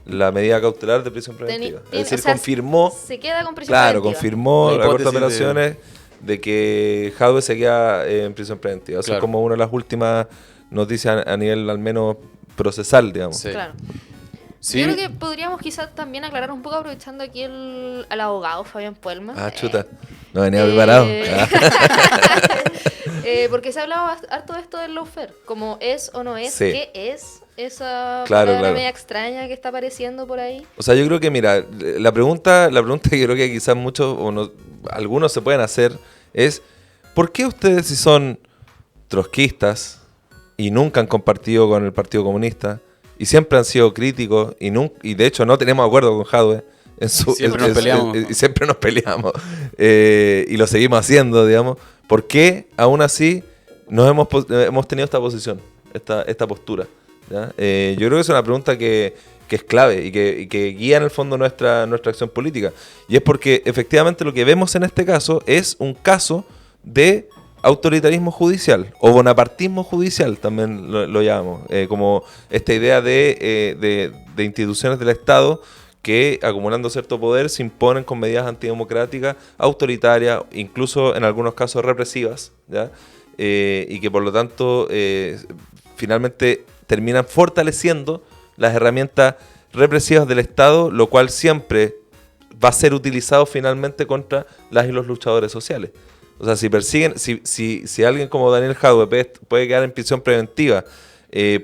la medida cautelar de prisión preventiva. Es decir, o sea, confirmó, Se queda con prisión claro, preventiva. confirmó La la Corte de hipótesis de- Apelaciones de que Jadwe se queda en prisión preventiva. Eso Claro. es como una de las últimas noticias a nivel al menos procesal, digamos. Sí. Claro. Sí. Yo creo que podríamos quizás también aclarar un poco aprovechando aquí al abogado Fabián Puelma. Ah, chuta. No venía preparado. Porque se ha hablado harto de esto del lawfare, como es o no es, Sí. qué es esa Claro, palabra claro. media extraña que está apareciendo por ahí. O sea, yo creo que, mira, la pregunta que creo que quizás muchos o no, algunos se pueden hacer es, ¿por qué ustedes si son trotskistas y nunca han compartido con el Partido Comunista y siempre han sido críticos y de hecho no tenemos acuerdo con Jadwe Siempre nos peleamos. y siempre nos peleamos y lo seguimos haciendo, digamos, ¿por qué aún así hemos tenido esta posición, esta postura? ¿Ya? Yo creo que es una pregunta que es clave y que guía en el fondo nuestra acción política. Y es porque efectivamente lo que vemos en este caso es un caso de autoritarismo judicial o bonapartismo judicial, también lo llamamos, como esta idea de instituciones del Estado que acumulando cierto poder se imponen con medidas antidemocráticas, autoritarias, incluso en algunos casos represivas, ¿ya? Y que por lo tanto finalmente terminan fortaleciendo las herramientas represivas del Estado, lo cual siempre va a ser utilizado finalmente contra las y los luchadores sociales. O sea, si persiguen, si alguien como Daniel Jadwe puede quedar en prisión preventiva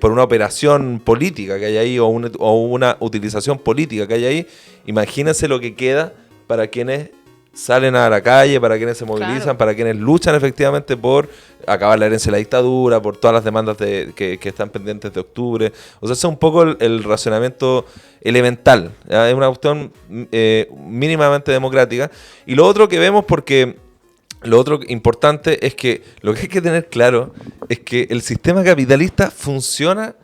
por una operación política que hay ahí o una utilización política que hay ahí, imagínense lo que queda para quienes salen a la calle, para quienes se movilizan, Claro. para quienes luchan efectivamente por acabar la herencia de la dictadura, por todas las demandas que están pendientes de octubre. O sea, ese es un poco el razonamiento elemental, ¿ya? Es una cuestión mínimamente democrática. Y lo otro que vemos, porque lo otro importante es que lo que hay que tener claro es que el sistema capitalista funciona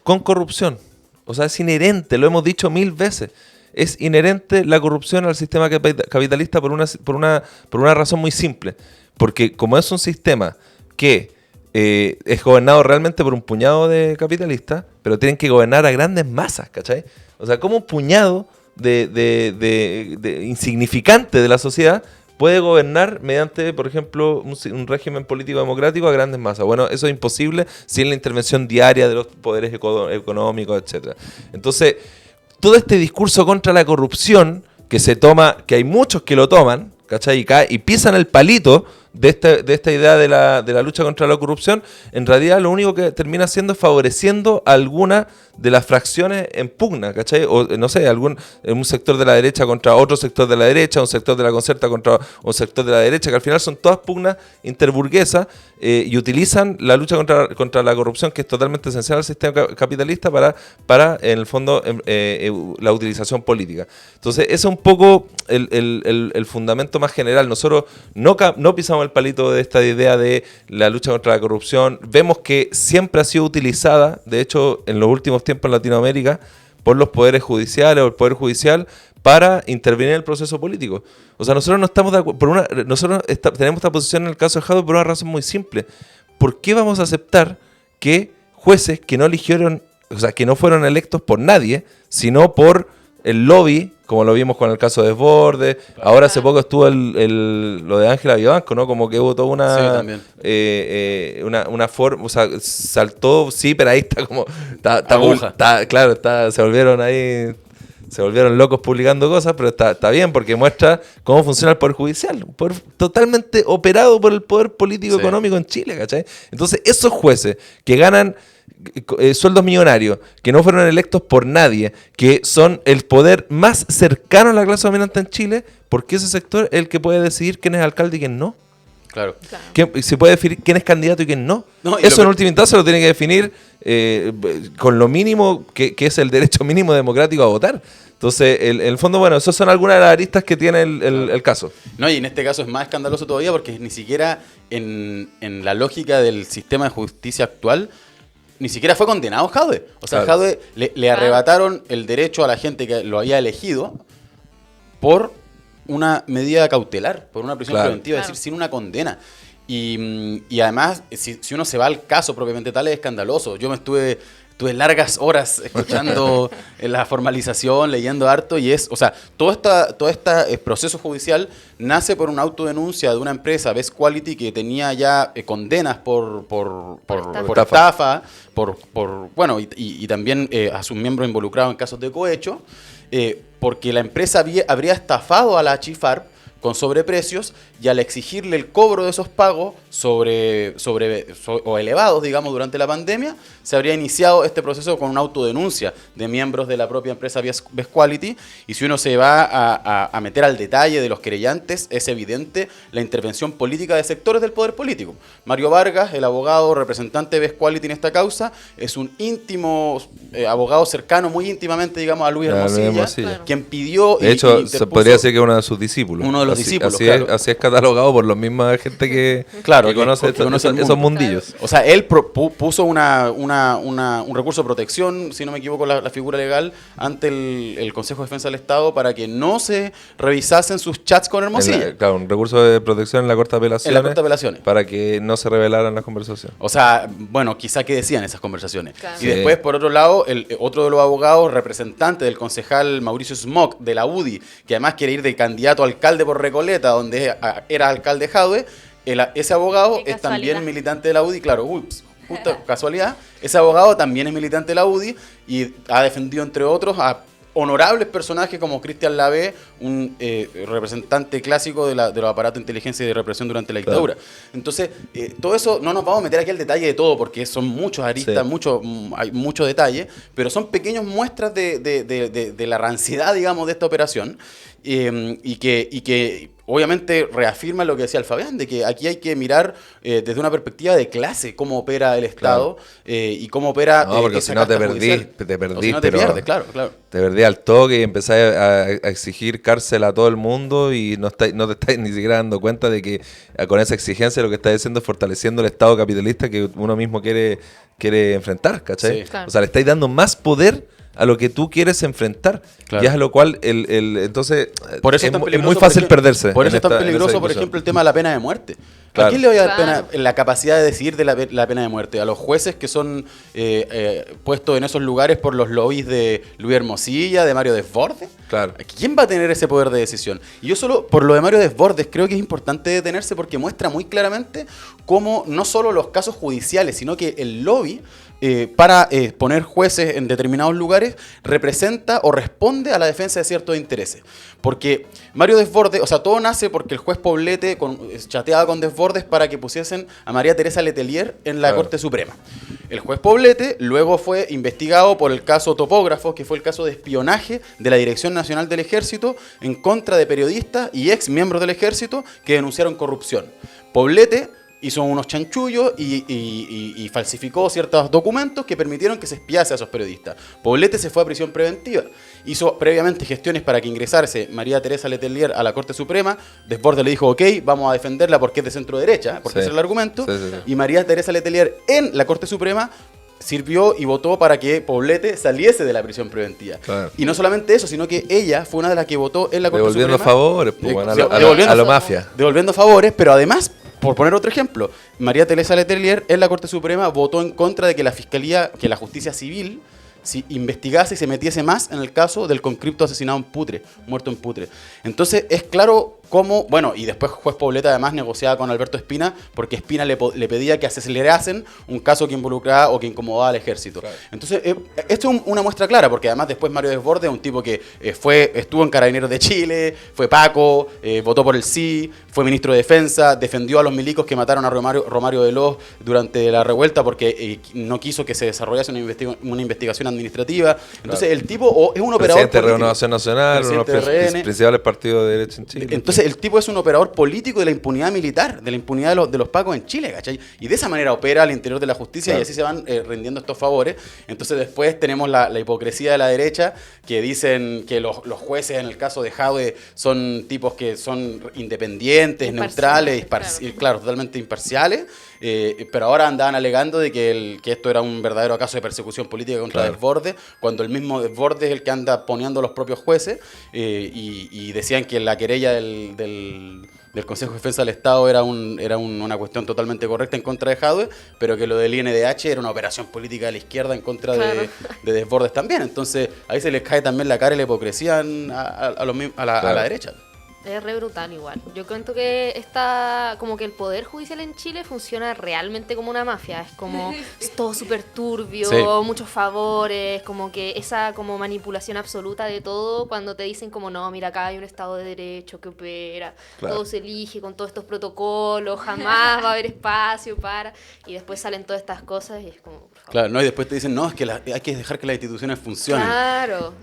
con corrupción. O sea, es inherente, lo hemos dicho 1000 veces. Es inherente la corrupción al sistema capitalista por una razón muy simple. Porque como es un sistema que es gobernado realmente por un puñado de capitalistas, pero tienen que gobernar a grandes masas, ¿cachai? O sea, como un puñado de insignificante de la sociedad puede gobernar mediante, por ejemplo, un régimen político democrático a grandes masas. Bueno, eso es imposible sin la intervención diaria de los poderes económicos, etcétera. Entonces, todo este discurso contra la corrupción que se toma, que hay muchos que lo toman, ¿cachai? Y pisan el palito de esta idea de la lucha contra la corrupción, en realidad lo único que termina haciendo es favoreciendo a alguna de las fracciones en pugna, ¿cachai? O no sé, un sector de la derecha contra otro sector de la derecha, un sector de la concerta contra un sector de la derecha, que al final son todas pugnas interburguesas y utilizan la lucha contra la corrupción, que es totalmente esencial al sistema capitalista, para en el fondo, la utilización política. Entonces, ese es un poco el fundamento más general. Nosotros no pisamos el palito de esta idea de la lucha contra la corrupción. Vemos que siempre ha sido utilizada, de hecho, en los últimos tiempos en Latinoamérica, por los poderes judiciales o el Poder Judicial para intervenir en el proceso político. O sea, nosotros no estamos de acuerdo, tenemos esta posición en el caso de Jadwe por una razón muy simple. ¿Por qué vamos a aceptar que jueces que no eligieron, o sea, que no fueron electos por nadie, sino por el lobby, como lo vimos con el caso de Desbordes, ahora hace poco estuvo lo de Ángela Vivanco, ¿no? Como que hubo toda una forma, o sea, saltó, sí, pero ahí está como, se volvieron locos publicando cosas, pero está bien porque muestra cómo funciona el Poder Judicial, un poder totalmente operado por el poder político económico en Chile, ¿cachai? Entonces, esos jueces que ganan sueldos millonarios, que no fueron electos por nadie, que son el poder más cercano a la clase dominante en Chile, porque ese sector es el que puede decidir quién es alcalde y quién no. Claro. Se puede definir quién es candidato y quién no. Eso en última instancia lo tiene que definir con lo mínimo que es el derecho mínimo democrático a votar. Entonces, en el fondo, bueno, esas son algunas de las aristas que tiene el caso. No, y en este caso es más escandaloso todavía porque ni siquiera en la lógica del sistema de justicia actual ni siquiera fue condenado Jadwe. O sea, claro. Jadwe le arrebataron el derecho a la gente que lo había elegido por una medida cautelar, por una prisión preventiva, es decir, sin una condena. Y además, si uno se va al caso propiamente tal, es escandaloso. Yo estuve largas horas escuchando la formalización, leyendo harto, y o sea, todo este proceso judicial nace por una autodenuncia de una empresa, Best Quality, que tenía ya condenas por estafa, bueno, y también a sus miembros involucrados en casos de cohecho, porque la empresa habría estafado a la Chifarp con sobreprecios, y al exigirle el cobro de esos pagos o elevados, digamos, durante la pandemia, se habría iniciado este proceso con una autodenuncia de miembros de la propia empresa Best Quality. Y si uno se va a meter al detalle de los querellantes, es evidente la intervención política de sectores del poder político. Mario Vargas, el abogado representante de Best Quality en esta causa, es un íntimo abogado cercano, muy íntimamente, digamos, a Luis Hermosilla, claro, quien pidió... De hecho, se podría decir que es uno de sus discípulos. Uno de los discípulos, así es catalogado por la misma gente que conoce esos mundillos. O sea, él puso un recurso de protección, si no me equivoco, la figura legal, ante el Consejo de Defensa del Estado para que no se revisasen sus chats con Hermosilla. Claro, un recurso de protección en la Corte de Apelaciones. En la Corte de Apelaciones. Para que no se revelaran las conversaciones. O sea, bueno, quizá que decían esas conversaciones. Claro. Y después, por otro lado, otro de los abogados, representante del concejal Mauricio Smock, de la UDI, que además quiere ir de candidato a alcalde por Recoleta, donde era alcalde Jadwe, ese abogado es también militante de la UDI, claro, justo casualidad, ese abogado también es militante de la UDI y ha defendido, entre otros, a honorables personajes como Cristian Lavé, un representante clásico de los aparatos de inteligencia y de represión durante la dictadura. Claro. Entonces, todo eso, no nos vamos a meter aquí al detalle de todo, porque son muchos aristas, hay mucho detalle, pero son pequeñas muestras de la ranciedad, digamos, de esta operación, y que obviamente reafirma lo que decía el Fabián, de que aquí hay que mirar desde una perspectiva de clase cómo opera el Estado, y cómo opera porque si no te perdís, si no te pierdes, claro. Te perdí al toque y empezás a exigir cárcel a todo el mundo y no te estás ni siquiera dando cuenta de que con esa exigencia lo que estás haciendo es fortaleciendo el Estado capitalista que uno mismo quiere enfrentar, ¿cachai? Sí. Claro. O sea, le estáis dando más poder a lo que tú quieres enfrentar. Claro. Y es a lo cual, entonces, Por eso es, tan es peligroso, muy fácil perderse. Por eso es tan en esa peligroso, por discusión. ejemplo, el tema de la pena de muerte. Claro. ¿A quién le voy a dar Claro. la capacidad de decidir de la pena de muerte? A los jueces que son puestos en esos lugares por los lobbies de Luis Hermosilla, de Mario Desbordes. Claro. ¿Quién va a tener ese poder de decisión? Y yo solo, por lo de Mario Desbordes, creo que es importante detenerse porque muestra muy claramente cómo no solo los casos judiciales, sino que el lobby para poner jueces en determinados lugares representa o responde a la defensa de ciertos intereses. Porque Mario Desbordes, o sea, todo nace porque el juez Poblete chateaba con Desbordes para que pusiesen a María Teresa Letelier en la Claro. Corte Suprema. El juez Poblete luego fue investigado por el caso Topógrafo, que fue el caso de espionaje de la Dirección Nacional del Ejército en contra de periodistas y ex miembros del Ejército que denunciaron corrupción. Poblete hizo unos chanchullos y falsificó ciertos documentos que permitieron que se espiase a esos periodistas. Poblete se fue a prisión preventiva. Hizo previamente gestiones para que ingresase María Teresa Letelier a la Corte Suprema. Desbordes le dijo, ok, vamos a defenderla porque es de centro derecha, porque Sí. ese es el argumento. Sí, sí, sí. Y María Teresa Letelier en la Corte Suprema sirvió y votó para que Poblete saliese de la prisión preventiva. Claro. Y no solamente eso, sino que ella fue una de las que votó en la Corte Devolviendo Suprema. favores, pues, bueno, Devolviendo a lo mafia. Devolviendo favores, pero además, por poner otro ejemplo, María Teresa Letelier en la Corte Suprema votó en contra de que la Fiscalía, que la Justicia Civil, si investigase y se metiese más en el caso del conscripto asesinado en Putre, muerto en Putre. Entonces es claro cómo, bueno, y después juez Poblete además negociaba con Alberto Espina porque Espina le pedía que acelerasen un caso que involucraba o que incomodaba al ejército. Claro. Entonces esto es una muestra clara porque además después Mario Desbordes es un tipo que estuvo en Carabineros de Chile, fue Paco, votó por el sí, fue ministro de Defensa, defendió a los milicos que mataron a Romario Veloz durante la revuelta porque no quiso que se desarrollase una investigación administrativa. Entonces el tipo es un operador Presidente de político. Renovación Nacional, uno de Presidente los de RN. principales partidos de derecha en Chile. Entonces el tipo es un operador político de la impunidad militar, de la impunidad de los pacos en Chile, ¿cachai? Y de esa manera opera al interior de la justicia Claro. y así se van rindiendo estos favores. Entonces después tenemos la hipocresía de la derecha que dicen que los jueces en el caso de Jadwe son tipos que son independientes, Imparciales, neutrales, claro, totalmente imparciales. Pero ahora andaban alegando de que esto era un verdadero caso de persecución política contra Claro. Desbordes, cuando el mismo Desbordes es el que anda poniendo a los propios jueces y decían que la querella del Consejo de Defensa del Estado era una cuestión totalmente correcta en contra de Jadwe, pero que lo del INDH era una operación política de la izquierda en contra Claro. de Desbordes también. Entonces ahí se les cae también la cara y la hipocresía a la Claro. derecha. Es re brutal igual. Yo cuento que está como que el poder judicial en Chile funciona realmente como una mafia. Es como es todo súper turbio, Sí. muchos favores, como que esa como manipulación absoluta de todo cuando te dicen como no, mira acá hay un Estado de Derecho que opera, Claro. todo se elige con todos estos protocolos, jamás va a haber espacio para... Y después salen todas estas cosas y es como... por favor. Claro, ¿no? Y después te dicen, no, es que hay que dejar que las instituciones funcionen. Claro.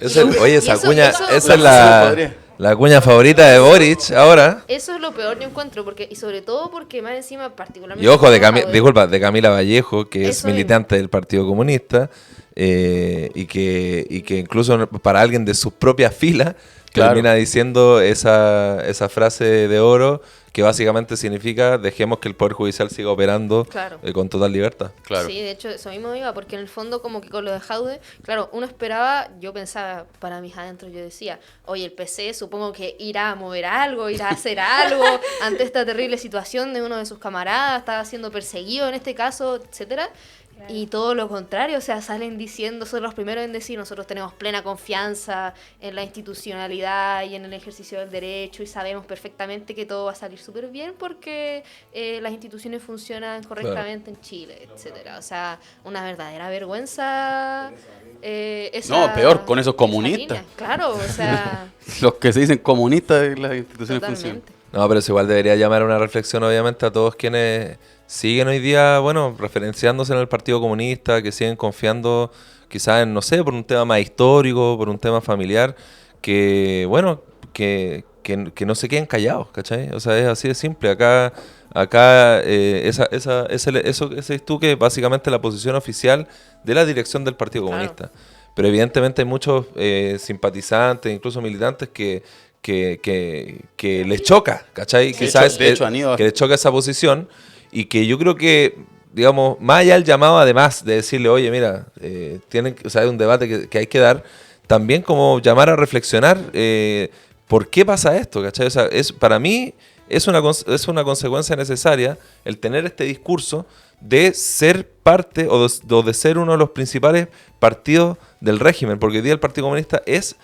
Oye, esa Y eso- cuña, eso- esa es podría. la cuña favorita de Boric ahora. Eso es lo peor yo encuentro, porque y sobre todo porque más encima particularmente... Y ojo, de Jadwe- de Camila Vallejo, que es Eso militante del Partido Comunista, y que incluso para alguien de sus propias filas Claro. termina diciendo esa frase de oro que básicamente significa dejemos que el Poder Judicial siga operando Claro. con total libertad. Claro. Sí, de hecho, eso mismo iba, porque en el fondo, como que con lo de Jadwe, claro, uno esperaba, yo pensaba para mis adentros, yo decía, oye, el PC supongo que irá a mover algo, irá a hacer algo ante esta terrible situación de uno de sus camaradas, estaba siendo perseguido en este caso, etcétera. Y todo lo contrario, o sea, salen diciendo, son los primeros en decir, nosotros tenemos plena confianza en la institucionalidad y en el ejercicio del derecho y sabemos perfectamente que todo va a salir súper bien porque las instituciones funcionan correctamente en Chile, etcétera. O sea, una verdadera vergüenza. No, peor, con esos esa comunistas. línea. Claro, o sea, Los que se dicen comunistas en las instituciones funcionan. totalmente. No, pero eso igual debería llamar a una reflexión, obviamente, a todos quienes siguen hoy día, bueno, referenciándose en el Partido Comunista, que siguen confiando quizás en, no sé, por un tema más histórico, por un tema familiar, que, bueno, que no se queden callados, ¿cachai? O sea, es así de simple. Acá eso es tú que básicamente la posición oficial de la dirección del Partido Claro. Comunista. Pero evidentemente hay muchos simpatizantes, incluso militantes, que que les choca, ¿cachai? Sí, Quizás de hecho, han ido que les choca esa posición y que yo creo que, digamos, más allá del llamado, además de decirle, oye, mira, o sea, hay un debate que hay que dar, también como llamar a reflexionar por qué pasa esto, ¿cachai? O sea, para mí es una consecuencia necesaria el tener este discurso de ser parte o de ser uno de los principales partidos del régimen, porque hoy día el Partido Comunista es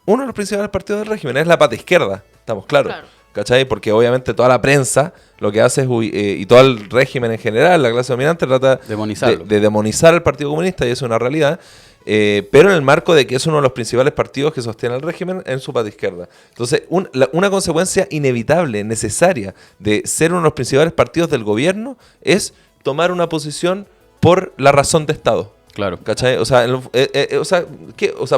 uno de los principales partidos del régimen, es la pata izquierda, estamos claros. Claro. ¿Cachai? Porque obviamente toda la prensa lo que hace es, y todo el régimen en general, la clase dominante, trata Demonizarlo. de demonizar al Partido Comunista, y eso es una realidad, pero en el marco de que es uno de los principales partidos que sostiene el régimen en su pata izquierda. Entonces, una consecuencia inevitable, necesaria, de ser uno de los principales partidos del gobierno es tomar una posición por la razón de Estado. Claro. ¿Cachai? O sea,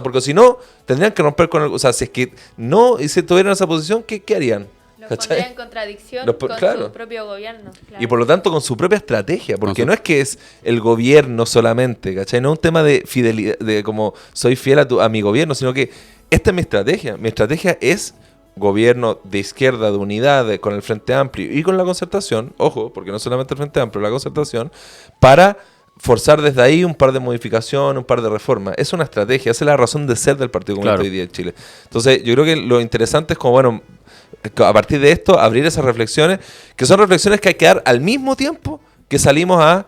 porque si no, tendrían que romper con el... O sea, si es que no y si tuvieran esa posición, ¿qué harían? Lo ¿Cachai? pondría en contradicción con claro. su propio gobierno. Claro. Y por lo tanto con su propia estrategia, porque Con su- no es que es el gobierno solamente, ¿cachai? No es un tema de fidelidad, de como soy fiel a mi gobierno, sino que esta es mi estrategia. Mi estrategia es gobierno de izquierda, de unidad, con el Frente Amplio y con la Concertación, ojo, porque no solamente el Frente Amplio, la Concertación, para forzar desde ahí un par de modificaciones, un par de reformas. Es una estrategia, esa es la razón de ser del Partido Comunista Claro. hoy día en Chile. Entonces, yo creo que lo interesante es como, bueno, a partir de esto, abrir esas reflexiones, que son reflexiones que hay que dar al mismo tiempo que salimos a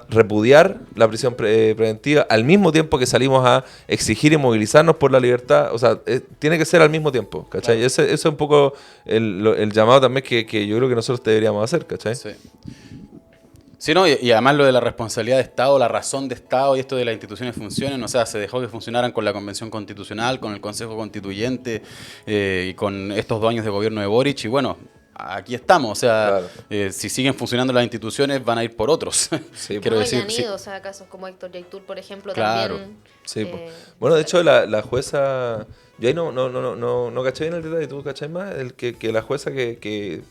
repudiar la prisión preventiva, al mismo tiempo que salimos a exigir y movilizarnos por la libertad. O sea, tiene que ser al mismo tiempo, ¿cachai? Claro. Ese es un poco el llamado también que yo creo que nosotros deberíamos hacer, ¿cachai? Sí. Sí, no, y además lo de la responsabilidad de Estado, la razón de Estado y esto de las instituciones funcionen, o sea, se dejó que funcionaran con la Convención Constitucional, con el Consejo Constituyente y con estos 2 años de gobierno de Boric, y bueno, aquí estamos, o sea, Claro. si siguen funcionando las instituciones van a ir por otros. Sí, Quiero No, decir, y han sí. ido, o sea, casos como Héctor Yaitul, por ejemplo, Claro. también. Sí, po. Bueno, de hecho, la jueza... Yo ahí no caché bien el detalle, ¿tú cachai más? Que la jueza que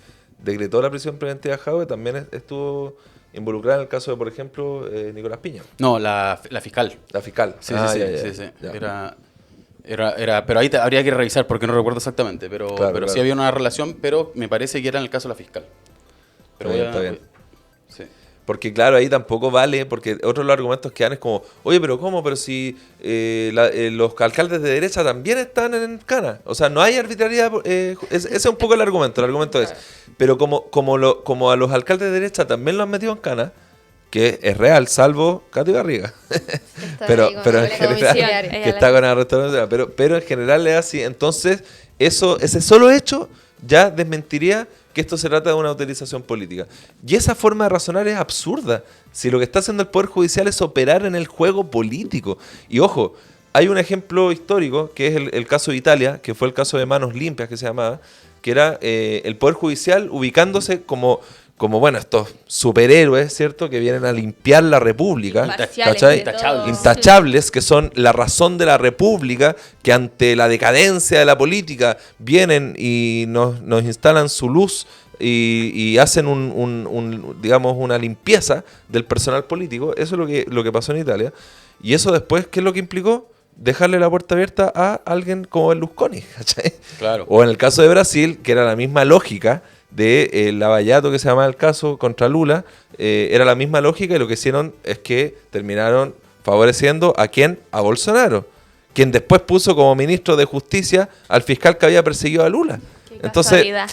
decretó la prisión preventiva a Jadwe también estuvo involucrada en el caso de, por ejemplo, Nicolás Piña, No, la fiscal. la fiscal. Sí, Ah, sí, ya, sí, ya, sí, sí. ya. Pero ahí habría que revisar porque no recuerdo exactamente, pero Claro. sí había una relación, pero me parece que era en el caso de la fiscal. Pero Está bien. Sí. Porque claro, ahí tampoco vale, porque otros de los argumentos que dan es como, oye, pero ¿cómo? Pero si los alcaldes de derecha también están en cana. O sea, no hay arbitrariedad. Ese es un poco el argumento. El argumento es, pero como a los alcaldes de derecha también los han metido en cana, que es real, salvo Katy Barriga. pero en general, que está con arresto domiciliario, pero en general es así. Entonces, ese solo hecho ya desmentiría que esto se trata de una utilización política. Y esa forma de razonar es absurda. Si lo que está haciendo el Poder Judicial es operar en el juego político. Y ojo, hay un ejemplo histórico, que es el caso de Italia, que fue el caso de Manos Limpias, que se llamaba, que era el Poder Judicial ubicándose como bueno, estos superhéroes, ¿cierto?, que vienen a limpiar la República, Imparciales ¿cachai? de todo. Intachables, que son la razón de la República, que ante la decadencia de la política vienen y nos instalan su luz y hacen digamos, una limpieza del personal político. Eso es lo que pasó en Italia. Y eso después, ¿qué es lo que implicó? Dejarle la puerta abierta a alguien como Berlusconi, ¿cachai? Claro. O en el caso de Brasil, que era la misma lógica de Lavallato, que se llamaba el caso, contra Lula, era la misma lógica, y lo que hicieron es que terminaron favoreciendo ¿a quién? A Bolsonaro, quien después puso como ministro de Justicia al fiscal que había perseguido a Lula. Qué Entonces, casualidad.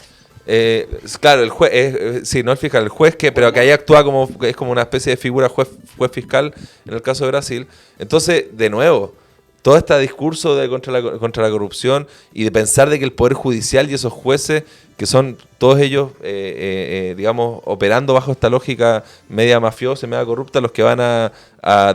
claro, el juez, sí, no el fiscal, el juez pero que ahí actúa es como una especie de figura juez fiscal en el caso de Brasil. Entonces, de nuevo, todo este discurso contra la corrupción y de pensar de que el Poder Judicial y esos jueces, que son todos ellos, digamos, operando bajo esta lógica media mafiosa y media corrupta, los que van a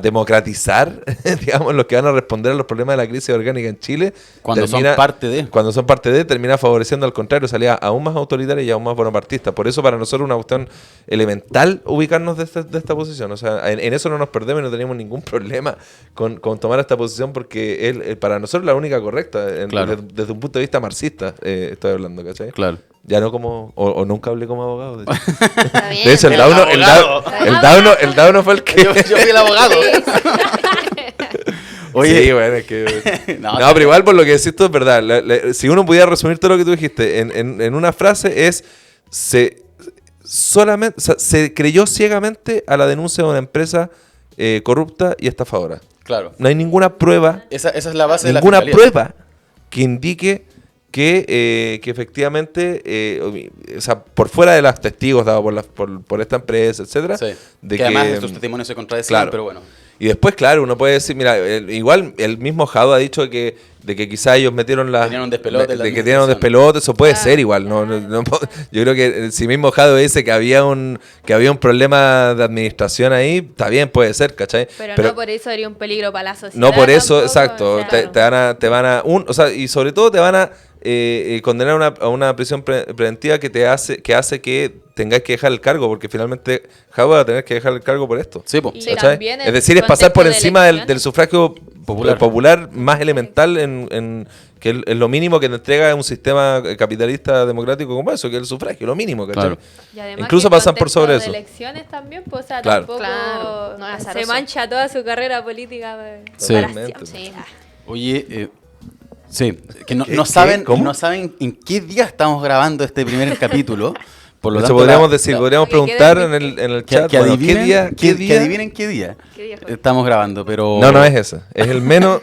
democratizar, digamos, los que van a responder a los problemas de la crisis orgánica en Chile, Cuando son parte de, termina favoreciendo al contrario, salida aún más autoritaria y aún más bonapartista. Por eso para nosotros es una cuestión elemental ubicarnos de esta posición. O sea, en eso no nos perdemos y no tenemos ningún problema con tomar esta posición, porque es para nosotros la única correcta, Claro. desde un punto de vista marxista, estoy hablando, ¿cachai? Claro. Ya no como, o nunca hablé como abogado. De hecho, Está bien, de hecho, el abogado. Dauno fue el que... Yo fui el abogado. Oye, Sí, bueno, es que... No, no, pero igual por lo que decís tú es verdad. Si uno pudiera resumir todo lo que tú dijiste en una frase es... Solamente, o sea, se creyó ciegamente a la denuncia de una empresa corrupta y estafadora. claro. No hay ninguna prueba, Esa es la base de la ninguna fiscalía. prueba que indique que efectivamente, o sea, por fuera de los testigos dados por esta empresa, etcétera, Sí. de que además estos testimonios se contradecían, claro. pero bueno. Y después, claro, uno puede decir, mira, igual el mismo Jado ha dicho de que quizá ellos metieron Tenían un despelote en la de que tenían un administración. despelote, eso puede ser igual, yo creo que si mismo Jado dice que había un problema de administración ahí, está bien, puede ser, ¿cachai? Pero no por eso sería un peligro para la sociedad. no por eso, tampoco, exacto, o sea, te van a o sea, y sobre todo te van a condenar a una prisión preventiva que hace que tengáis que dejar el cargo, porque finalmente Jado va a tener que dejar el cargo por esto. Sí, po. Y ¿Cachai? también en Es decir, es pasar por contexto de encima del elecciones. sufragio popular más elemental que es lo mínimo que te entrega un sistema capitalista democrático como eso, que es el sufragio, lo mínimo, ¿cachai? Claro. Y además Incluso que en pasan por contexto sobre de eso. elecciones también, pues, o sea, Claro. tampoco Claro, no es se azaroso. mancha toda su carrera política Sí. para Totalmente. siempre. Sí. Oye, sí, que no, ¿Qué? no saben, ¿Cómo? no saben en qué día estamos grabando este primer capítulo. Por lo Eso tanto, podríamos decir, podríamos que quede preguntar en en el que, chat, que bueno, adivinen, ¿qué día? que adivinen qué día ¿Qué día fue? estamos grabando, pero... No, no es ese, es el menos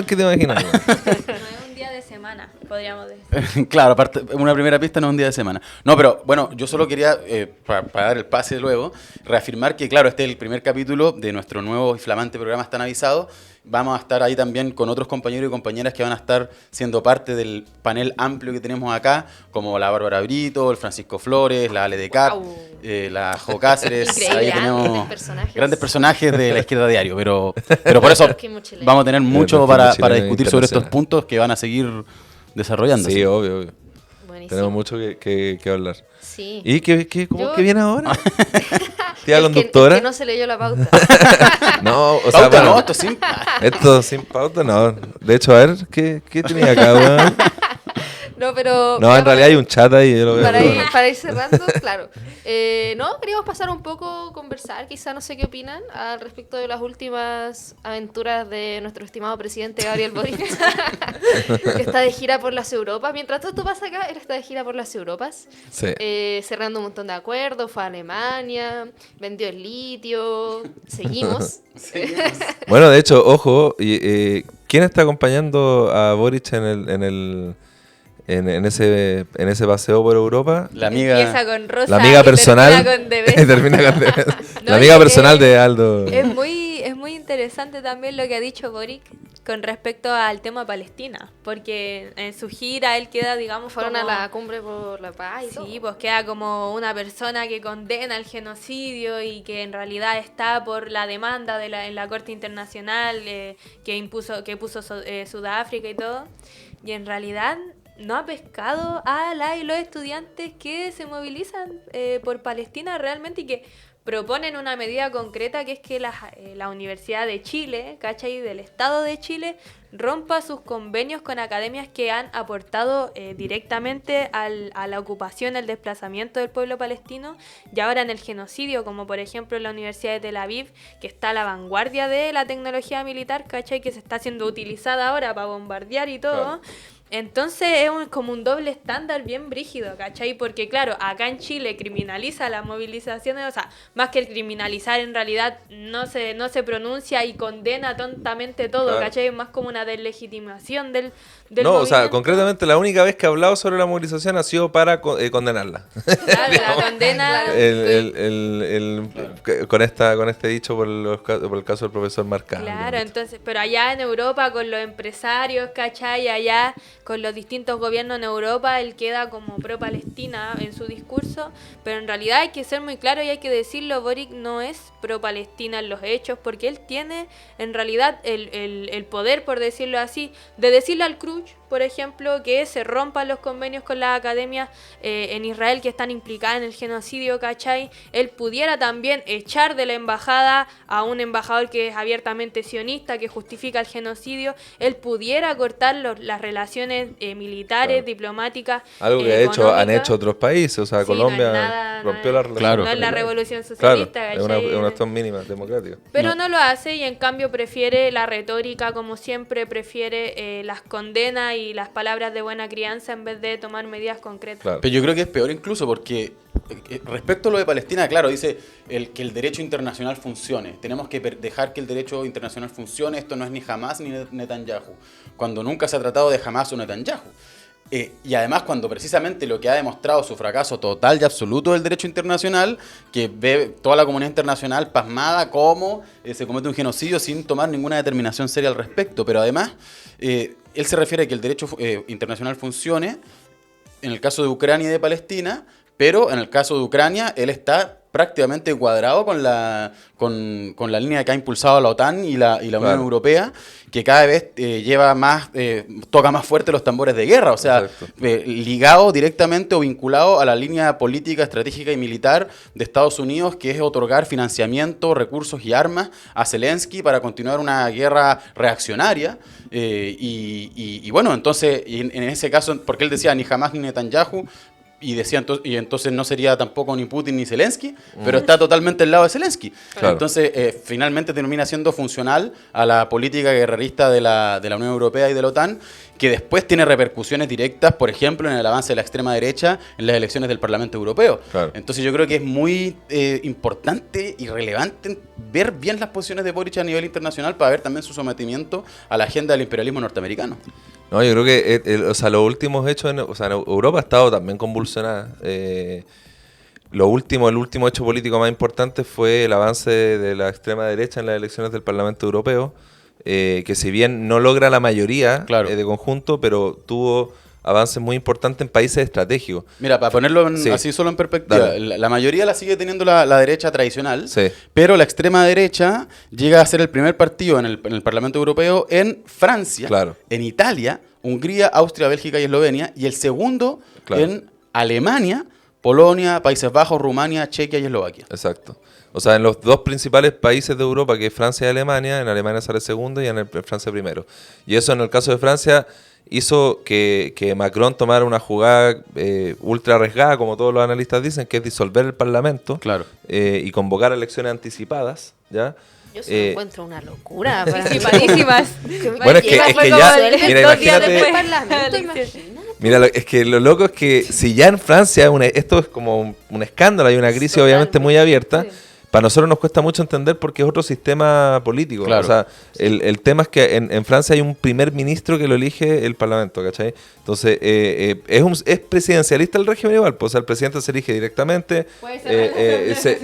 que te imaginas. No es un día de semana, podríamos decir. Claro, aparte, una primera pista no es un día de semana. No, pero bueno, yo solo quería, para dar el pase luego, reafirmar que, claro, este es el primer capítulo de nuestro nuevo y flamante programa Están Avisados. Vamos a estar ahí también con otros compañeros y compañeras que van a estar siendo parte del panel amplio que tenemos acá, como la Bárbara Brito, el Francisco Flores, la Ale de Cap, Guau. la Jo Cáceres. Increíble, Ahí ¿eh? tenemos Grandes personajes. grandes personajes de la izquierda diario, pero por eso Los Kim Mochileros. vamos a tener mucho Los para Kim Mochileros discutir sobre estos internacionales. puntos que van a seguir desarrollándose. Sí, obvio. Buenísimo. Tenemos mucho que hablar. Sí. ¿Y cómo Yo- que viene ahora? Tía Es conductora. que no se leyó la pauta. No, o sea, Pauta, bueno, no, esto sí. esto sin pauta, no. De hecho, a ver, ¿qué tenía acá, weón? No, pero... No, en realidad hay un chat ahí, yo lo veo. Para ir cerrando, claro. No, queríamos pasar un poco, conversar, quizá no sé qué opinan al respecto de las últimas aventuras de nuestro estimado presidente Gabriel Boric, que está de gira por las Europas. Mientras todo esto pasa acá, él está de gira por las Europas, Sí. cerrando un montón de acuerdos, fue a Alemania, vendió el litio, seguimos. Bueno, de hecho, ojo, ¿quién está acompañando a Boric en ese paseo por Europa? La amiga... Empieza con Rosa La amiga y personal. termina con Debes. Y termina con Debes. No, La amiga es que personal de Aldo. Es muy interesante también lo que ha dicho Boric con respecto al tema Palestina, porque en su gira él queda, digamos, Fueron como- a la cumbre por la paz y todo. Sí, pues queda como una persona que condena el genocidio y que en realidad está por la demanda en la Corte Internacional que puso Sudáfrica y todo. Y en realidad no ha pescado a las y los estudiantes que se movilizan por Palestina realmente y que proponen una medida concreta, que es que la Universidad de Chile, ¿cachai? Del Estado de Chile, rompa sus convenios con academias que han aportado directamente a la ocupación, al desplazamiento del pueblo palestino y ahora en el genocidio, como por ejemplo la Universidad de Tel Aviv, que está a la vanguardia de la tecnología militar, ¿cachai? Que se está siendo utilizada ahora para bombardear y todo. Claro. Entonces es como un doble estándar bien brígido, ¿cachai? Porque claro, acá en Chile criminaliza las movilizaciones, o sea, más que el criminalizar en realidad no se pronuncia y condena tontamente todo, Claro. ¿cachai? Es más como una deslegitimación del No, o sea, movimiento. concretamente la única vez que ha hablado sobre la movilización ha sido para condenarla. Claro, la condena... Con este dicho por el caso del profesor Marcano. Claro, entonces, pero allá en Europa con los empresarios, ¿cachai? Allá con los distintos gobiernos en Europa, él queda como pro-Palestina en su discurso, pero en realidad hay que ser muy claro y hay que decirlo, Boric no es pro-Palestina en los hechos, porque él tiene en realidad el poder, por decirlo así, de decirle al Cruz, por ejemplo, que se rompan los convenios con las academias en Israel que están implicadas en el genocidio, ¿cachai? Él pudiera también echar de la embajada a un embajador que es abiertamente sionista, que justifica el genocidio. Él pudiera cortar las relaciones militares, diplomáticas, algo que han hecho otros países, o sea, Sí, Colombia no es nada, rompió no la es- relación. no es la revolución Claro, socialista, es ¿cachai? una acción mínima democrática. Pero no lo hace y en cambio prefiere la retórica, como siempre, prefiere las condenas y las palabras de buena crianza en vez de tomar medidas concretas. Claro. Pero yo creo que es peor incluso porque respecto a lo de Palestina, claro, dice que el derecho internacional funcione. Tenemos que dejar que el derecho internacional funcione. Esto no es ni Hamas ni Netanyahu. Cuando nunca se ha tratado de Hamas o Netanyahu. Y además cuando precisamente lo que ha demostrado su fracaso total y absoluto del derecho internacional, que ve toda la comunidad internacional pasmada cómo se comete un genocidio sin tomar ninguna determinación seria al respecto. Pero además, él se refiere a que el derecho internacional funcione en el caso de Ucrania y de Palestina, pero en el caso de Ucrania él está prácticamente cuadrado con la línea que ha impulsado la OTAN y la Unión Europea, que cada vez lleva más, toca más fuerte los tambores de guerra, o sea, ligado directamente o vinculado a la línea política, estratégica y militar de Estados Unidos, que es otorgar financiamiento, recursos y armas a Zelensky para continuar una guerra reaccionaria. Y bueno, entonces, en ese caso, porque él decía ni Hamas ni Netanyahu, y decía entonces no sería tampoco ni Putin ni Zelensky, pero está totalmente al lado de Zelensky. Claro. Entonces, finalmente termina siendo funcional a la política guerrerista de la Unión Europea y de la OTAN, que después tiene repercusiones directas, por ejemplo, en el avance de la extrema derecha en las elecciones del Parlamento Europeo. Claro. Entonces yo creo que es muy importante y relevante ver bien las posiciones de Boric a nivel internacional para ver también su sometimiento a la agenda del imperialismo norteamericano. No, yo creo que los últimos hechos en Europa ha estado también convulsionada. El último hecho político más importante fue el avance de la extrema derecha en las elecciones del Parlamento Europeo, que si bien no logra la mayoría de conjunto, pero tuvo avances muy importantes en países estratégicos. Mira, para ponerlo así solo en perspectiva, la mayoría la sigue teniendo la derecha tradicional, pero la extrema derecha llega a ser el primer partido en el Parlamento Europeo en Francia, en Italia, Hungría, Austria, Bélgica y Eslovenia, y el segundo en Alemania, Polonia, Países Bajos, Rumania, Chequia y Eslovaquia. Exacto. O sea, en los dos principales países de Europa, que es Francia y Alemania, en Alemania sale segundo y en Francia primero. Y eso en el caso de Francia hizo que Macron tomara una jugada ultra arriesgada, como todos los analistas dicen, que es disolver el Parlamento y convocar elecciones anticipadas, ¿ya? Yo se encuentro una locura. Anticipadísimas. Bueno, es que ya, mira, imagínate. Mira, es que lo loco es que si ya en Francia esto es como un escándalo, hay una crisis obviamente muy abierta. Para nosotros nos cuesta mucho entender porque es otro sistema político. O sea, el tema es que en Francia hay un primer ministro que lo elige el Parlamento, ¿cachai? Entonces, es presidencialista el régimen igual, pues, o sea, el presidente se elige directamente. Puede ser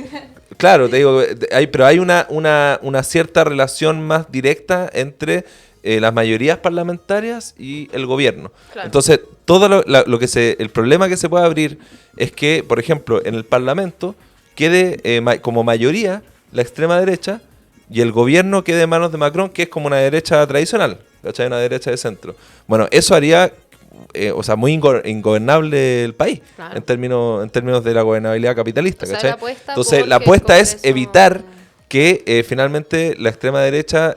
claro, te digo, pero hay una cierta relación más directa entre las mayorías parlamentarias y el gobierno. Entonces, todo el problema que se puede abrir es que, por ejemplo, en el Parlamento quede como mayoría la extrema derecha y el gobierno quede en manos de Macron, que es como una derecha tradicional, ¿cachai? Una derecha de centro. Bueno, eso haría muy ingobernable el país en términos de la gobernabilidad capitalista, ¿cachai? Entonces la apuesta es evitar que finalmente la extrema derecha,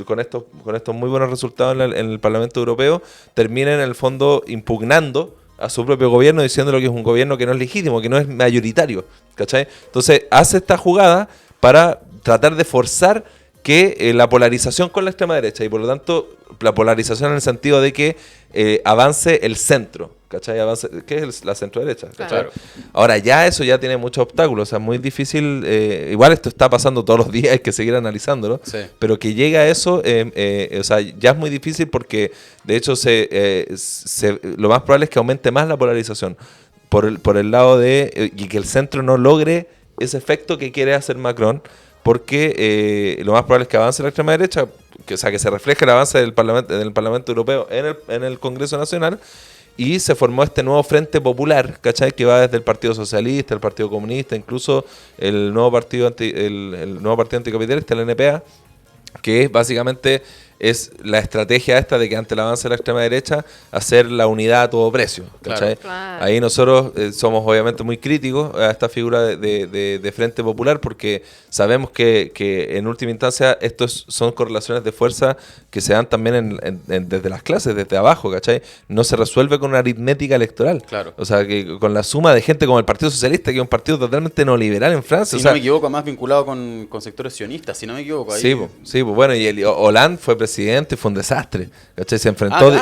con estos muy buenos resultados en el Parlamento Europeo, termine en el fondo impugnando a su propio gobierno, diciéndolo que es un gobierno que no es legítimo, que no es mayoritario, ¿cachai? Entonces hace esta jugada para tratar de forzar que la polarización con la extrema derecha, y por lo tanto la polarización en el sentido de que avance el centro, ¿cachai? ¿Qué es la centro derecha? Claro. Ahora eso ya tiene muchos obstáculos, o sea, es muy difícil, igual esto está pasando todos los días, hay que seguir analizándolo, pero que llegue a eso, o sea, ya es muy difícil porque de hecho lo más probable es que aumente más la polarización por el lado de y que el centro no logre ese efecto que quiere hacer Macron, porque lo más probable es que avance la extrema derecha, que se refleje el avance del Parlamento Europeo en el Congreso Nacional, y se formó este nuevo Frente Popular, ¿cachai? Que va desde el Partido Socialista, el Partido Comunista, incluso el nuevo partido anticapitalista, el NPA, que es básicamente es la estrategia esta de que ante el avance de la extrema derecha, hacer la unidad a todo precio. ¿Cachai? Claro. Ahí nosotros somos obviamente muy críticos a esta figura de Frente Popular, porque sabemos que en última instancia estos son correlaciones de fuerza que se dan también desde las clases, desde abajo, ¿cachai? No se resuelve con una aritmética electoral. Claro. O sea, que con la suma de gente como el Partido Socialista, que es un partido totalmente neoliberal en Francia. Si o sea, no me equivoco, más vinculado con sectores sionistas, si no me equivoco. Ahí... Sí, pues bueno, y Hollande fue presidente y fue un desastre. ¿Cachai? Se enfrentó,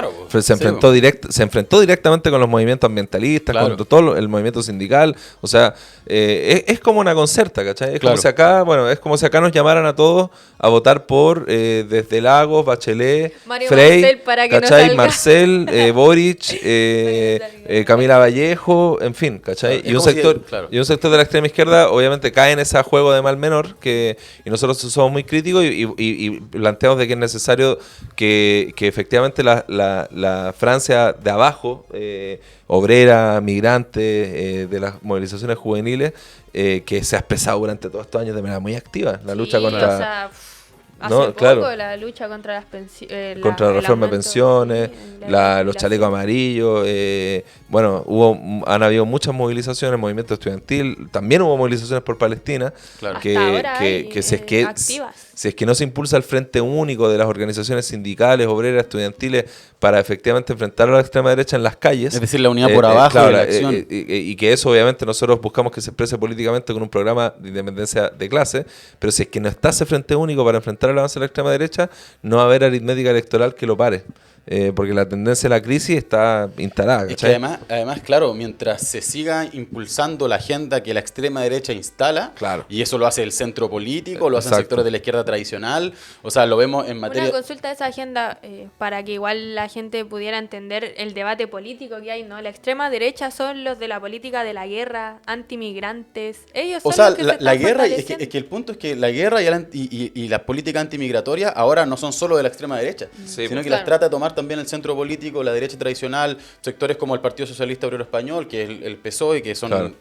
se enfrentó directamente con los movimientos ambientalistas, Claro. con todo el movimiento sindical. O sea, es como una concerta, ¿cachai? Es como si acá, es como si acá nos llamaran a todos a votar por desde Lagos, Bachelet, Mario Frey, Marcel para que no ¿cachai? salga. Marcel, Boric, Camila Vallejo, en fin, ¿cachai? Claro, Y un es como sector, si- claro. y un sector de la extrema izquierda obviamente cae en ese juego de mal menor, y nosotros somos muy críticos y planteamos de que es necesario que efectivamente la Francia de abajo, obrera, migrante, de las movilizaciones juveniles, que se ha expresado durante todos estos años de manera muy activa, la lucha contra... O sea, hace No, poco claro. la lucha contra las pensiones. Contra la reforma de pensiones, los chalecos amarillos, han habido muchas movilizaciones, movimiento estudiantil, también hubo movilizaciones por Palestina, Claro. que, Hasta ahora hay, que si es que activas. si es que no se impulsa el frente único de las organizaciones sindicales, obreras, estudiantiles, para efectivamente enfrentar a la extrema derecha en las calles. Es decir, la unidad por abajo de la acción. Y que eso obviamente nosotros buscamos que se exprese políticamente con un programa de independencia de clase, pero si es que no está ese frente único para enfrentar el avance de la extrema derecha, no va a haber aritmética electoral que lo pare. Porque la tendencia de la crisis está instalada. Es que ¿cachai? además, claro, mientras se siga impulsando la agenda que la extrema derecha instala, Claro. y eso lo hace el centro político, lo hacen Exacto. sectores de la izquierda tradicional, o sea, lo vemos en materia... Una consulta de esa agenda para que igual la gente pudiera entender el debate político que hay, ¿no? La extrema derecha son los de la política de la guerra, antimigrantes. Ellos son O sea, los que se la están guerra, es fortaleciendo. que el punto es que la guerra y la política antimigratoria ahora no son solo de la extrema derecha, Sí, sino que claro. las trata de tomar también el centro político, la derecha tradicional, sectores como el Partido Socialista Obrero Español, que es el PSOE, que son Claro.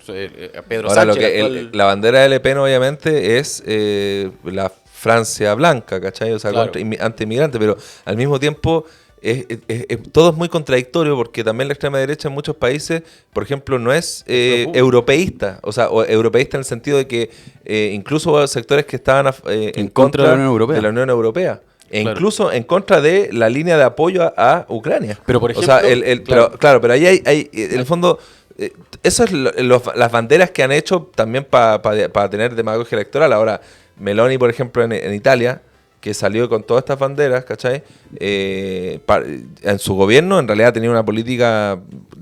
Pedro Ahora, Sánchez. lo que el actual- la bandera de Le Pen obviamente es la Francia blanca, ¿cachai? O sea, Claro. anti-inmigrante, pero al mismo tiempo todo es muy contradictorio porque también la extrema derecha en muchos países, por ejemplo, no es europeísta, o sea, europeísta en el sentido de que incluso hubo sectores que estaban en contra de la Unión Europea. de la Unión Europea. E Claro. incluso en contra de la línea de apoyo a Ucrania. Pero, por o sea, ejemplo, pero ahí hay en el fondo, eso es las banderas que han hecho también para tener demagogia electoral. Ahora, Meloni, por ejemplo, en Italia, que salió con todas estas banderas, ¿cachai? En su gobierno, en realidad, tenía una política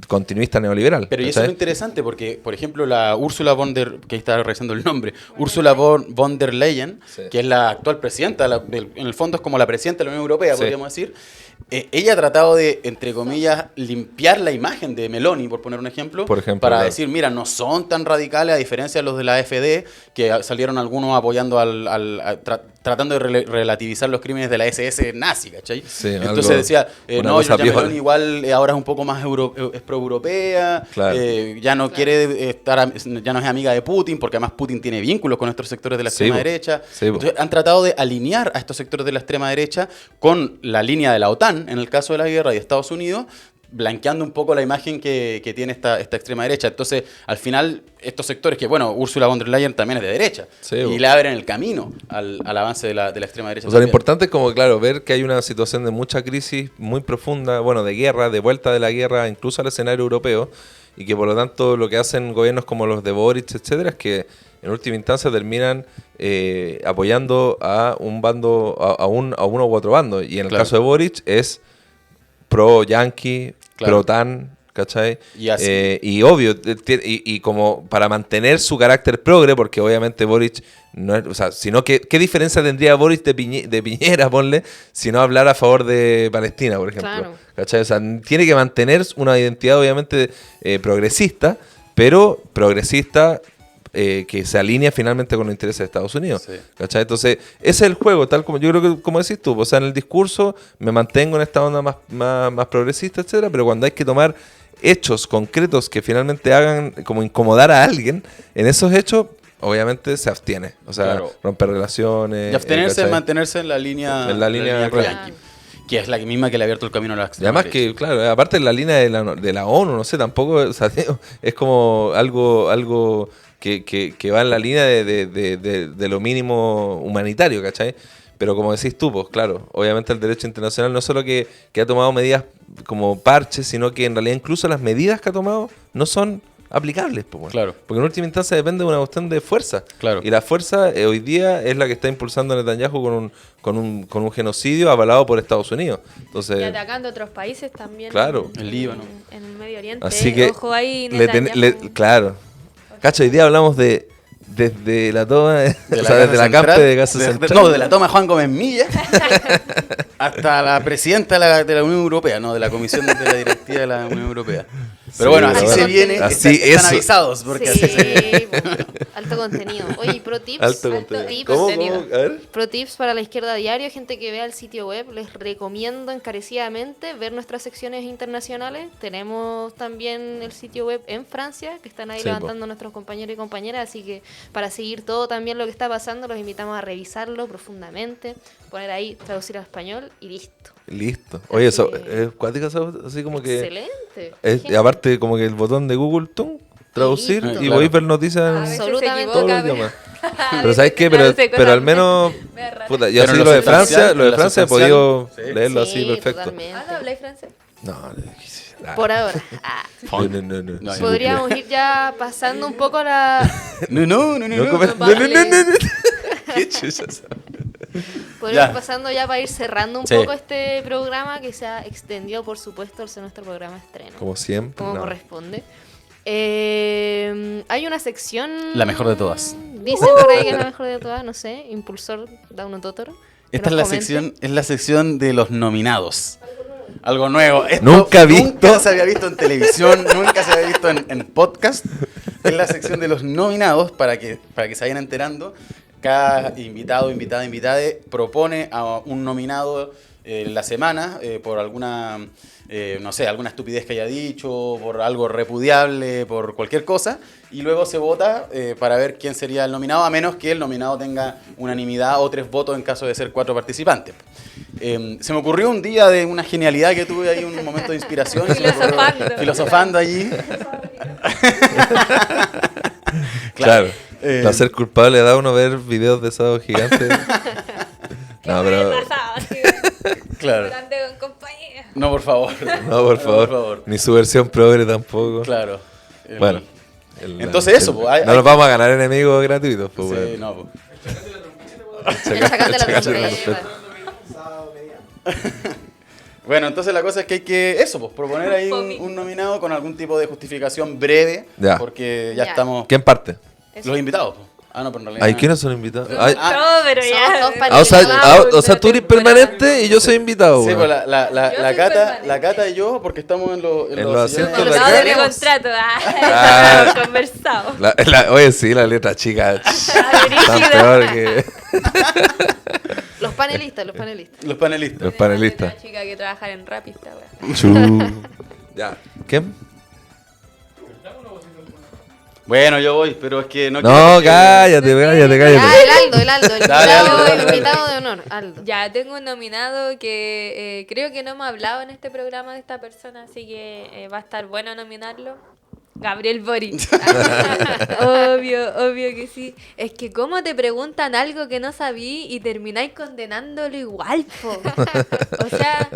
continuista neoliberal. Pero y eso es ¿cachai? lo interesante porque, por ejemplo, la Ursula von der... que ahí está revisando el nombre. Ursula von der Leyen, Sí. que es la actual presidenta, en el fondo es como la presidenta de la Unión Europea, Sí. podríamos decir. Ella ha tratado de, entre comillas, limpiar la imagen de Meloni, por poner un ejemplo, Por ejemplo, para claro. decir, mira, no son tan radicales a diferencia de los de la AfD, que salieron algunos apoyando tratando de relativizar los crímenes de la SS nazi, ¿cachai? Sí, Entonces algo- decía, una no, cosa Giorgia piola. Meloni igual ahora es un poco más es pro-europea, Claro. ya no quiere ya no es amiga de Putin, porque además Putin tiene vínculos con estos sectores de la Sí, extrema po. derecha. Sí, po. Entonces han tratado de alinear a estos sectores de la extrema derecha con la línea de la OTAN, en el caso de la guerra, y de Estados Unidos, blanqueando un poco la imagen que tiene esta extrema derecha. Entonces, al final, estos sectores que, bueno, Ursula von der Leyen también es de derecha, Sí, y po. le abren el camino al avance de la extrema derecha. O sea, lo también. importante es como, claro, ver que hay una situación de mucha crisis muy profunda, bueno, de guerra, de vuelta de la guerra, incluso al escenario europeo, y que por lo tanto lo que hacen gobiernos como los de Boric, etcétera, es que en última instancia terminan apoyando a un bando, a uno u otro bando. Y en el Claro. caso de Boric es pro-yankee, Claro. pro-tan, ¿cachai? Y así. Y obvio, y como para mantener su carácter progre, porque obviamente Boric no es, o sea, sino que, ¿qué diferencia tendría Boric de Piñera, ponle, si no hablar a favor de Palestina, por ejemplo? Claro. ¿Cachai? O sea, tiene que mantener una identidad obviamente progresista, pero progresista que se alinea finalmente con los intereses de Estados Unidos. Sí. ¿Cachai? Entonces, ese es el juego, tal como yo creo que, como decís tú, o sea, en el discurso me mantengo en esta onda más progresista, etcétera, pero cuando hay que tomar hechos concretos que finalmente hagan como incomodar a alguien, en esos hechos, obviamente se abstiene. O sea, Claro. romper relaciones. Y abstenerse ¿cachai? de mantenerse en la línea En la línea pro real. yanqui. que es la misma que le ha abierto el camino a la Y extrema además derecha. que, claro, aparte de la línea de la ONU, no sé, tampoco, o sea, es como algo que va en la línea de lo mínimo humanitario, ¿cachai? Pero como decís tú, pues claro, obviamente el derecho internacional no solo que ha tomado medidas como parches, sino que en realidad incluso las medidas que ha tomado no son aplicables, pues, bueno. Claro. Porque en última instancia depende de una cuestión de fuerza. Claro. Y la fuerza hoy día es la que está impulsando a Netanyahu con un genocidio avalado por Estados Unidos. Entonces, Y atacando a otros países también. Claro. El Líbano. En el Medio Oriente. así que Ojo ahí, Netanyahu. Claro. Cacho, hoy día hablamos desde la toma, o sea, desde la Central, campe de Gaza Central. No, de la toma Juan Gómez Milla hasta la presidenta de la Unión Europea, no, de la Comisión de la Directiva de la Unión Europea. Pero Sí, bueno, así bueno, se viene, así están eso. avisados, porque así se Sí, alto contenido. Oye, pro tips. Alto Alto contenido. tips. ¿Cómo? Contenido. A ver. Pro tips para la izquierda diario, gente que vea el sitio web, les recomiendo encarecidamente ver nuestras secciones internacionales. Tenemos también el sitio web en Francia, que están ahí Sí, levantando nuestros compañeros y compañeras, así que para seguir todo también lo que está pasando, los invitamos a revisarlo profundamente, poner ahí, traducir al español y listo. Listo. Oye, eso Así es cuática, así como que... Excelente. Y aparte como que el botón de Google, ¡tum! Traducir listo. y Claro. podéis ver noticias A en veces Absolutamente. se todos los equivoca, idiomas. a Pero veces ¿sabes qué? traduce Pero cosas al menos... medio raras. Puta, yo Pero así en lo de sustancial, Francia, lo de en Francia he sustancial, podido sí. leerlo así perfecto. Totalmente. ¿Ah, no habláis francés? No, Por ahora. Ah. no. No, Podríamos ir ya pasando un poco a la... No. No, come- no, no. ¿Qué chuchas? Podríamos Ya. ir pasando ya para ir cerrando un Sí. poco este programa que se ha extendido, por supuesto, al ser nuestro programa estreno. Como siempre. Como no. corresponde. Hay una sección... La mejor de todas. Dicen por ahí que es la mejor de todas, no sé. Impulsor Dauno Totoro. que Esta es nos la comente. sección, es la sección de los nominados. Algo nuevo. Esto Nunca visto. Nunca se había visto en televisión, nunca se había visto en podcast. Es la sección de los nominados para que se vayan enterando. Cada invitado, invitada, propone a un nominado la semana por alguna, no sé, alguna estupidez que haya dicho, por algo repudiable, por cualquier cosa. Y luego se vota para ver quién sería el nominado, a menos que el nominado tenga unanimidad o 3 votos en caso de ser 4 participantes. Se me ocurrió un día de una genialidad que tuve ahí, un momento de inspiración. y se me ocurrió- Filosofando. Filosofando allí. Claro. Eh, Placer culpable da uno ver videos de esos gigantes. No, pero... Claro. Hablando con compañía. No, por favor. No, por favor. Ni su versión progre tampoco. Claro. Bueno. Entonces eso, pues, hay- no nos vamos a ganar enemigos gratuitos, pues, Sí, bueno. no, pues. El sacate la Chacacho, trompeta. Bueno, entonces la cosa es que hay que, eso, pues, proponer ahí un nominado con algún tipo de justificación breve, Ya. porque ya Ya. estamos... ¿Quién parte? Los invitados, pues. Ah, no, pero en realidad... Ay, ¿quiénes son invitados? Ay, Ah, No, pero Somos ya. todos o sea, panelistas. o sea, tú eres permanente y yo soy invitado, Sí, weón. pues la Yo soy Cata, permanente. la Cata y yo, porque estamos en los En los sillones asientos de de acá. acá. No, de mi contrato. Ah. Hemos conversado. Oye, sí, la letra chica. Tan Brígido. peor que Los panelistas, los panelistas. Los panelistas. los panelistas. Una chica que trabaja en Rapista, weón. Chu. Ya. ¿Quién? Bueno, yo voy, pero es que no No, quiero que- cállate. Ah, el Aldo, el Dale, invitado, dale, el dale. invitado de honor, Aldo. Ya, tengo un nominado que creo que no hemos hablado en este programa de esta persona, así que va a estar bueno nominarlo. Gabriel Boric. Obvio que sí. Es que cómo te preguntan algo que no sabí y termináis condenándolo igual, po. O sea,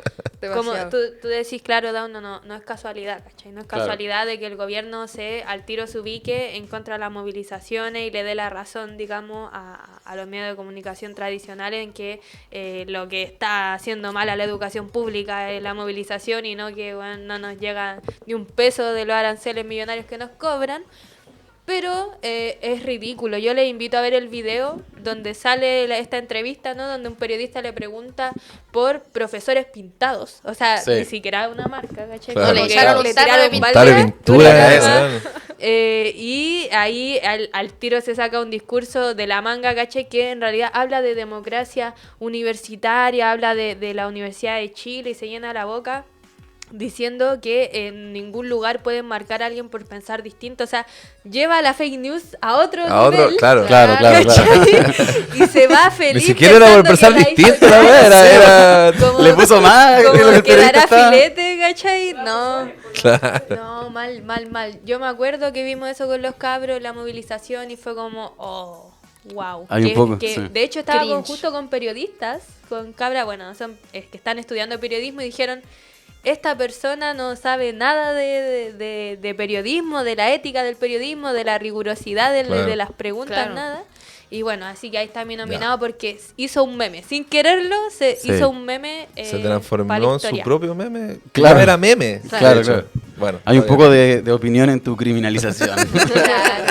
como Demasiado. tú decís, claro, Dauno, no es casualidad, ¿cachai? No es Claro. casualidad de que el gobierno al tiro se ubique en contra de las movilizaciones y le dé la razón, digamos, a los medios de comunicación tradicionales en que lo que está haciendo mal a la educación pública es la movilización y no que bueno, no nos llega ni un peso de los aranceles millonarios que nos cobran. Pero es ridículo. Yo les invito a ver el video donde sale esta entrevista, ¿no? Donde un periodista le pregunta por profesores pintados. O sea, Sí. ni siquiera una marca, ¿cachai? Claro, Como que claro. le Un tarro de tiraron pintura. Tal de balde, pintura. Dura esa, esa. weón. y ahí al tiro se saca un discurso de la manga, ¿cachai? Que en realidad habla de democracia universitaria, habla de la Universidad de Chile y se llena la boca diciendo que en ningún lugar pueden marcar a alguien por pensar distinto. O sea, lleva la fake news a otro nivel. Claro. ¿cachai? Y se va feliz. Ni siquiera era por pensar pensando que la distinto, hizo la wea, era... como- Le puso más que lo que como el que periodista dará estaba. filete, ¿cachai? No. Claro. No, mal. Yo me acuerdo que vimos eso con los cabros, la movilización, y fue como, oh, wow. Hay un poco, sí. De hecho, estaba Cringe. justo con periodistas, con cabras, bueno, es que están estudiando periodismo y dijeron, esta persona no sabe nada de periodismo, de la ética del periodismo, de la rigurosidad Claro. de las preguntas, Claro. nada. Y bueno, así que ahí está mi nominado porque hizo un meme. Sin quererlo, se Sí. hizo un meme. Se para transformó la en su historia. propio meme. Claro. No era meme. Claro, de hecho. claro. Bueno, Hay un está poco bien. de opinión en tu criminalización. Claro.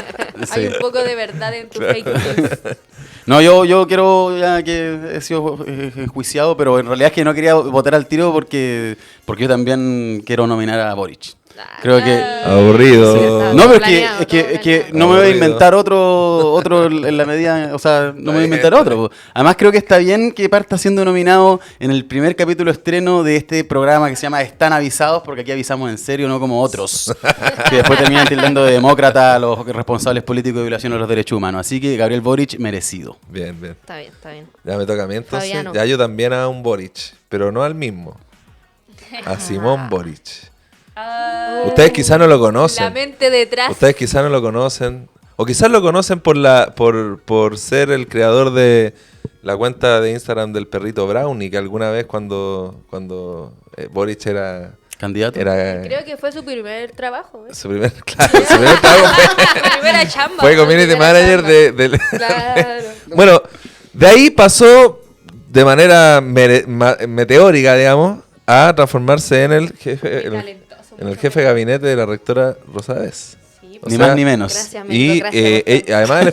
Sí. Hay un poco de verdad en tu fake news. No, yo quiero ya que he sido enjuiciado, pero en realidad es que no quería votar al tiro porque yo también quiero nominar a Boric. Creo que... Aburrido. Sí. Está No, todo pero planeado, es todo que planeado. no me voy a Aburrido. inventar otro en la medida, o sea, no me voy a inventar bien, otro. Además creo que está bien que parta siendo nominado en el primer capítulo estreno de este programa que se llama Están Avisados, porque aquí avisamos en serio, no como otros, que después terminan tildando de demócrata a los responsables políticos de violación de los derechos humanos. Así que Gabriel Boric, merecido. Bien. Está bien. Ya me toca a mí entonces. Fabiano. Ya yo también a un Boric, pero no al mismo. A Simón Boric. Ah, Ustedes quizás no lo la conocen. mente detrás. Ustedes quizás no lo conocen. O quizás lo conocen por ser el creador de la cuenta de Instagram del perrito Brownie, que alguna vez cuando Boric era ¿Candidato? Creo que fue su primer trabajo. ¿eh? su primer, claro, su primer trabajo Su primera chamba. fue su community primera manager chamba. del... Claro. Bueno, de ahí pasó de manera meteórica, digamos, a transformarse en el jefe, Qué en talentoso, el mucho jefe de gabinete de la rectora Rosa Vez. Sí, O Ni sea, más ni menos. Gracias, Y meritocracia. además,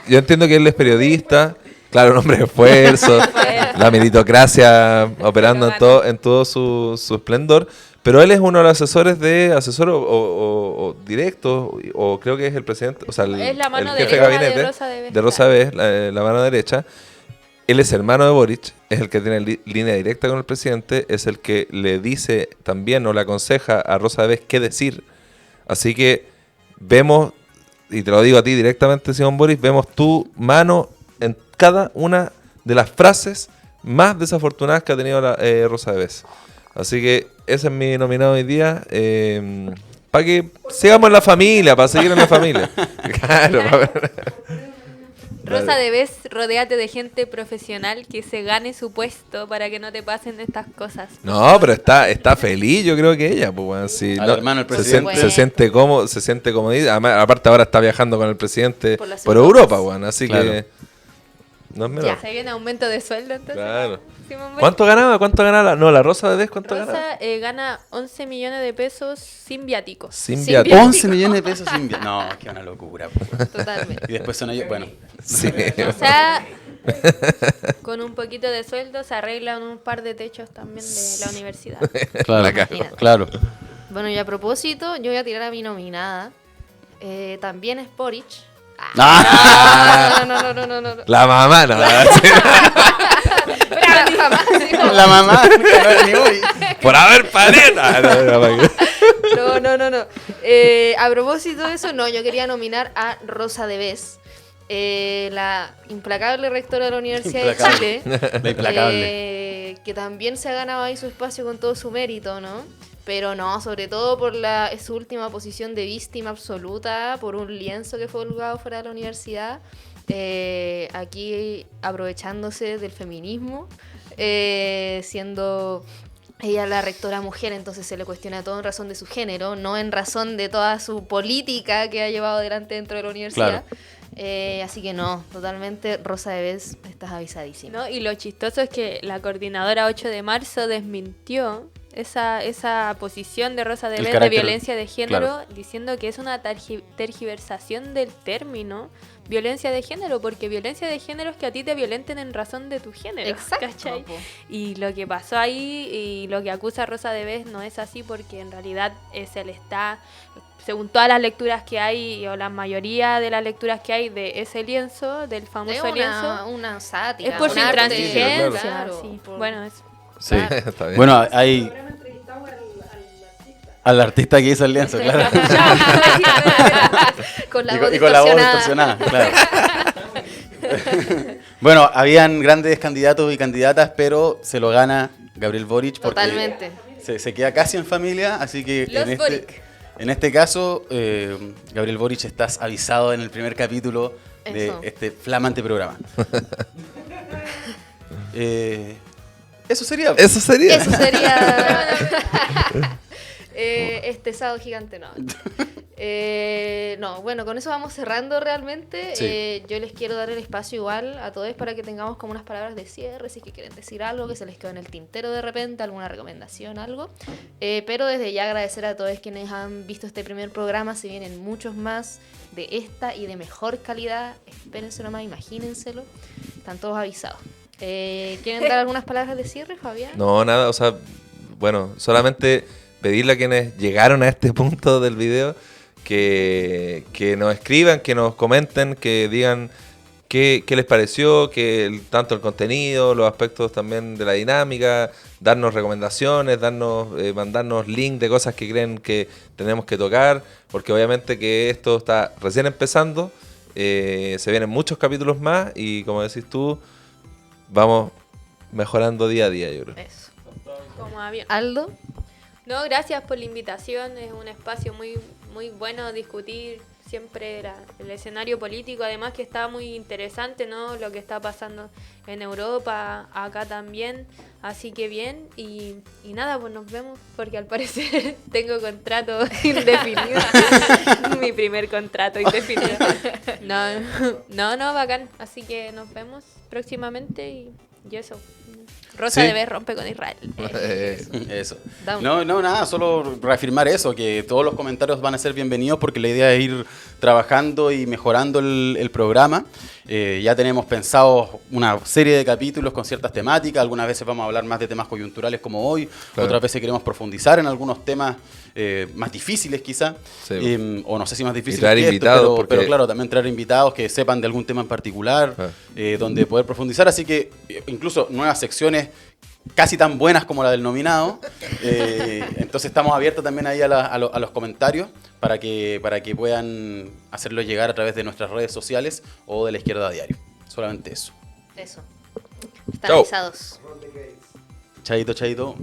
yo entiendo que él es periodista, claro, un hombre de esfuerzo, la meritocracia operando en todo su esplendor, pero él es uno de los asesor o directo, o creo que es el presidente, o sea, Es la mano el jefe de derecha de gabinete Rosa Vez, de Rosa Vez, la mano derecha. Él es hermano de Boric, es el que tiene línea directa con el presidente, es el que le dice también o le aconseja a Rosa Vez qué decir. Así que vemos, y te lo digo a ti directamente, Simón Boric, vemos tu mano en cada una de las frases más desafortunadas que ha tenido Rosa Vez. Así que ese es mi nominado hoy día. Para que sigamos en la familia, para seguir en la familia. Claro, Rosa de Vez, rodéate de gente profesional que se gane su puesto para que no te pasen estas cosas. No, pero está feliz, yo creo que ella, pues, bueno, sí, Al no, hermano del se, presidente. se siente cómodo, se siente comodita. Además, aparte ahora está viajando con el presidente Por las por Europas. Europa, bueno, así Claro. que no es menor. Se viene aumento de sueldo entonces. Claro. Simón Boric. ¿Cuánto ganaba? ¿Cuánto ganaba? No, la Rosa de Vez, ¿cuánto ganaba? Rosa gana 11 millones de pesos sin viáticos. Sin sin viático. viático. 11 millones de pesos sin No, es que una locura. Po. Totalmente. Y después son ellos, bueno. Sí. O sea, con un poquito de sueldo se arreglan un par de techos también de la universidad. Claro, Imagínate. claro. Bueno, y a propósito, yo voy a tirar a mi nominada. También es Boric. ¡Ah! No. La mamá, no. La mamá, ni voy. Por haber paleta. No. A propósito de eso, no, yo quería nominar a Rosa de Vez, la implacable rectora de la Universidad de Chile. La implacable. Que también se ha ganado ahí su espacio con todo su mérito, ¿no? Pero no, sobre todo por su última posición de víctima absoluta, por un lienzo que fue colgado fuera de la universidad. Aquí aprovechándose del feminismo, siendo ella la rectora mujer, entonces se le cuestiona todo en razón de su género, no en razón de toda su política que ha llevado adelante dentro de la universidad. Así que no, totalmente, Rosa de Vez, estás avisadísima. ¿No? Y lo chistoso es que la coordinadora 8 de marzo desmintió esa posición de Rosa de El Vez de carácter, violencia de género, claro. diciendo que es una tergiversación del término violencia de género, porque violencia de género es que a ti te violenten en razón de tu género. Exacto, ¿cachai? po. Y lo que pasó ahí y lo que acusa Rosa de Vez no es así, porque en realidad se le está, según todas las lecturas que hay, o la mayoría de las lecturas que hay de ese lienzo, del famoso Es lienzo, una sátira. es por un su arte, intransigencia. claro, sí. por- Bueno, eso. Sí. Está bien. Bueno, hay. Habrán entrevistado al Al artista que hizo el lienzo, claro. Con la Y voz con la voz distorsionada. distorsionada, claro. Bueno, habían grandes candidatos y candidatas, pero se lo gana Gabriel Boric porque Totalmente. se queda casi en familia, así que Los Boric. en este caso, Gabriel Boric, estás avisado en el primer capítulo de Eso. este flamante programa. Eso sería. Eso sería. Eso sería este sábado gigante, no. No, bueno, con eso vamos cerrando realmente. Sí. Yo les quiero dar el espacio igual a todos para que tengamos como unas palabras de cierre, si es que quieren decir algo, que se les quedó en el tintero de repente, alguna recomendación, algo. Pero desde ya agradecer a todos quienes han visto este primer programa, se vienen muchos más de esta y de mejor calidad. Espérense nomás, imagínenselo. Están todos avisados. ¿Quieren dar algunas palabras de cierre, Fabián? No, nada, o sea, bueno, solamente pedirle a quienes llegaron a este punto del video que nos escriban, que nos comenten, que digan qué les pareció, tanto el contenido, los aspectos también de la dinámica, darnos recomendaciones, mandarnos links de cosas que creen que tenemos que tocar, porque obviamente que esto está recién empezando, se vienen muchos capítulos más y como decís tú, vamos mejorando día a día, yo creo. Eso. Como avión. Aldo. No, gracias por la invitación. Es un espacio muy, muy bueno discutir siempre el escenario político. Además que está muy interesante, ¿no? Lo que está pasando en Europa, acá también. Así que bien. Y nada, pues nos vemos porque al parecer tengo contrato indefinido. Mi primer contrato indefinido. No, bacán. Así que nos vemos próximamente y eso. Rosa Sí. de Vez rompe con Israel. Eso. Down. No, nada, solo reafirmar eso, que todos los comentarios van a ser bienvenidos porque la idea es ir trabajando y mejorando el programa. Ya tenemos pensado una serie de capítulos con ciertas temáticas, algunas veces vamos a hablar más de temas coyunturales como hoy, Claro. otras veces queremos profundizar en algunos temas más difíciles quizá, Sí. o no sé si más difíciles traer que esto, invitados, porque- pero claro, también traer invitados que sepan de algún tema en particular, Ah. donde poder profundizar, así que incluso nuevas secciones casi tan buenas como la del nominado. Entonces estamos abiertos también ahí a los comentarios para que puedan hacerlo llegar a través de nuestras redes sociales o de La Izquierda Diario. Solamente eso. Eso. Están Chau. avisados. Chaito.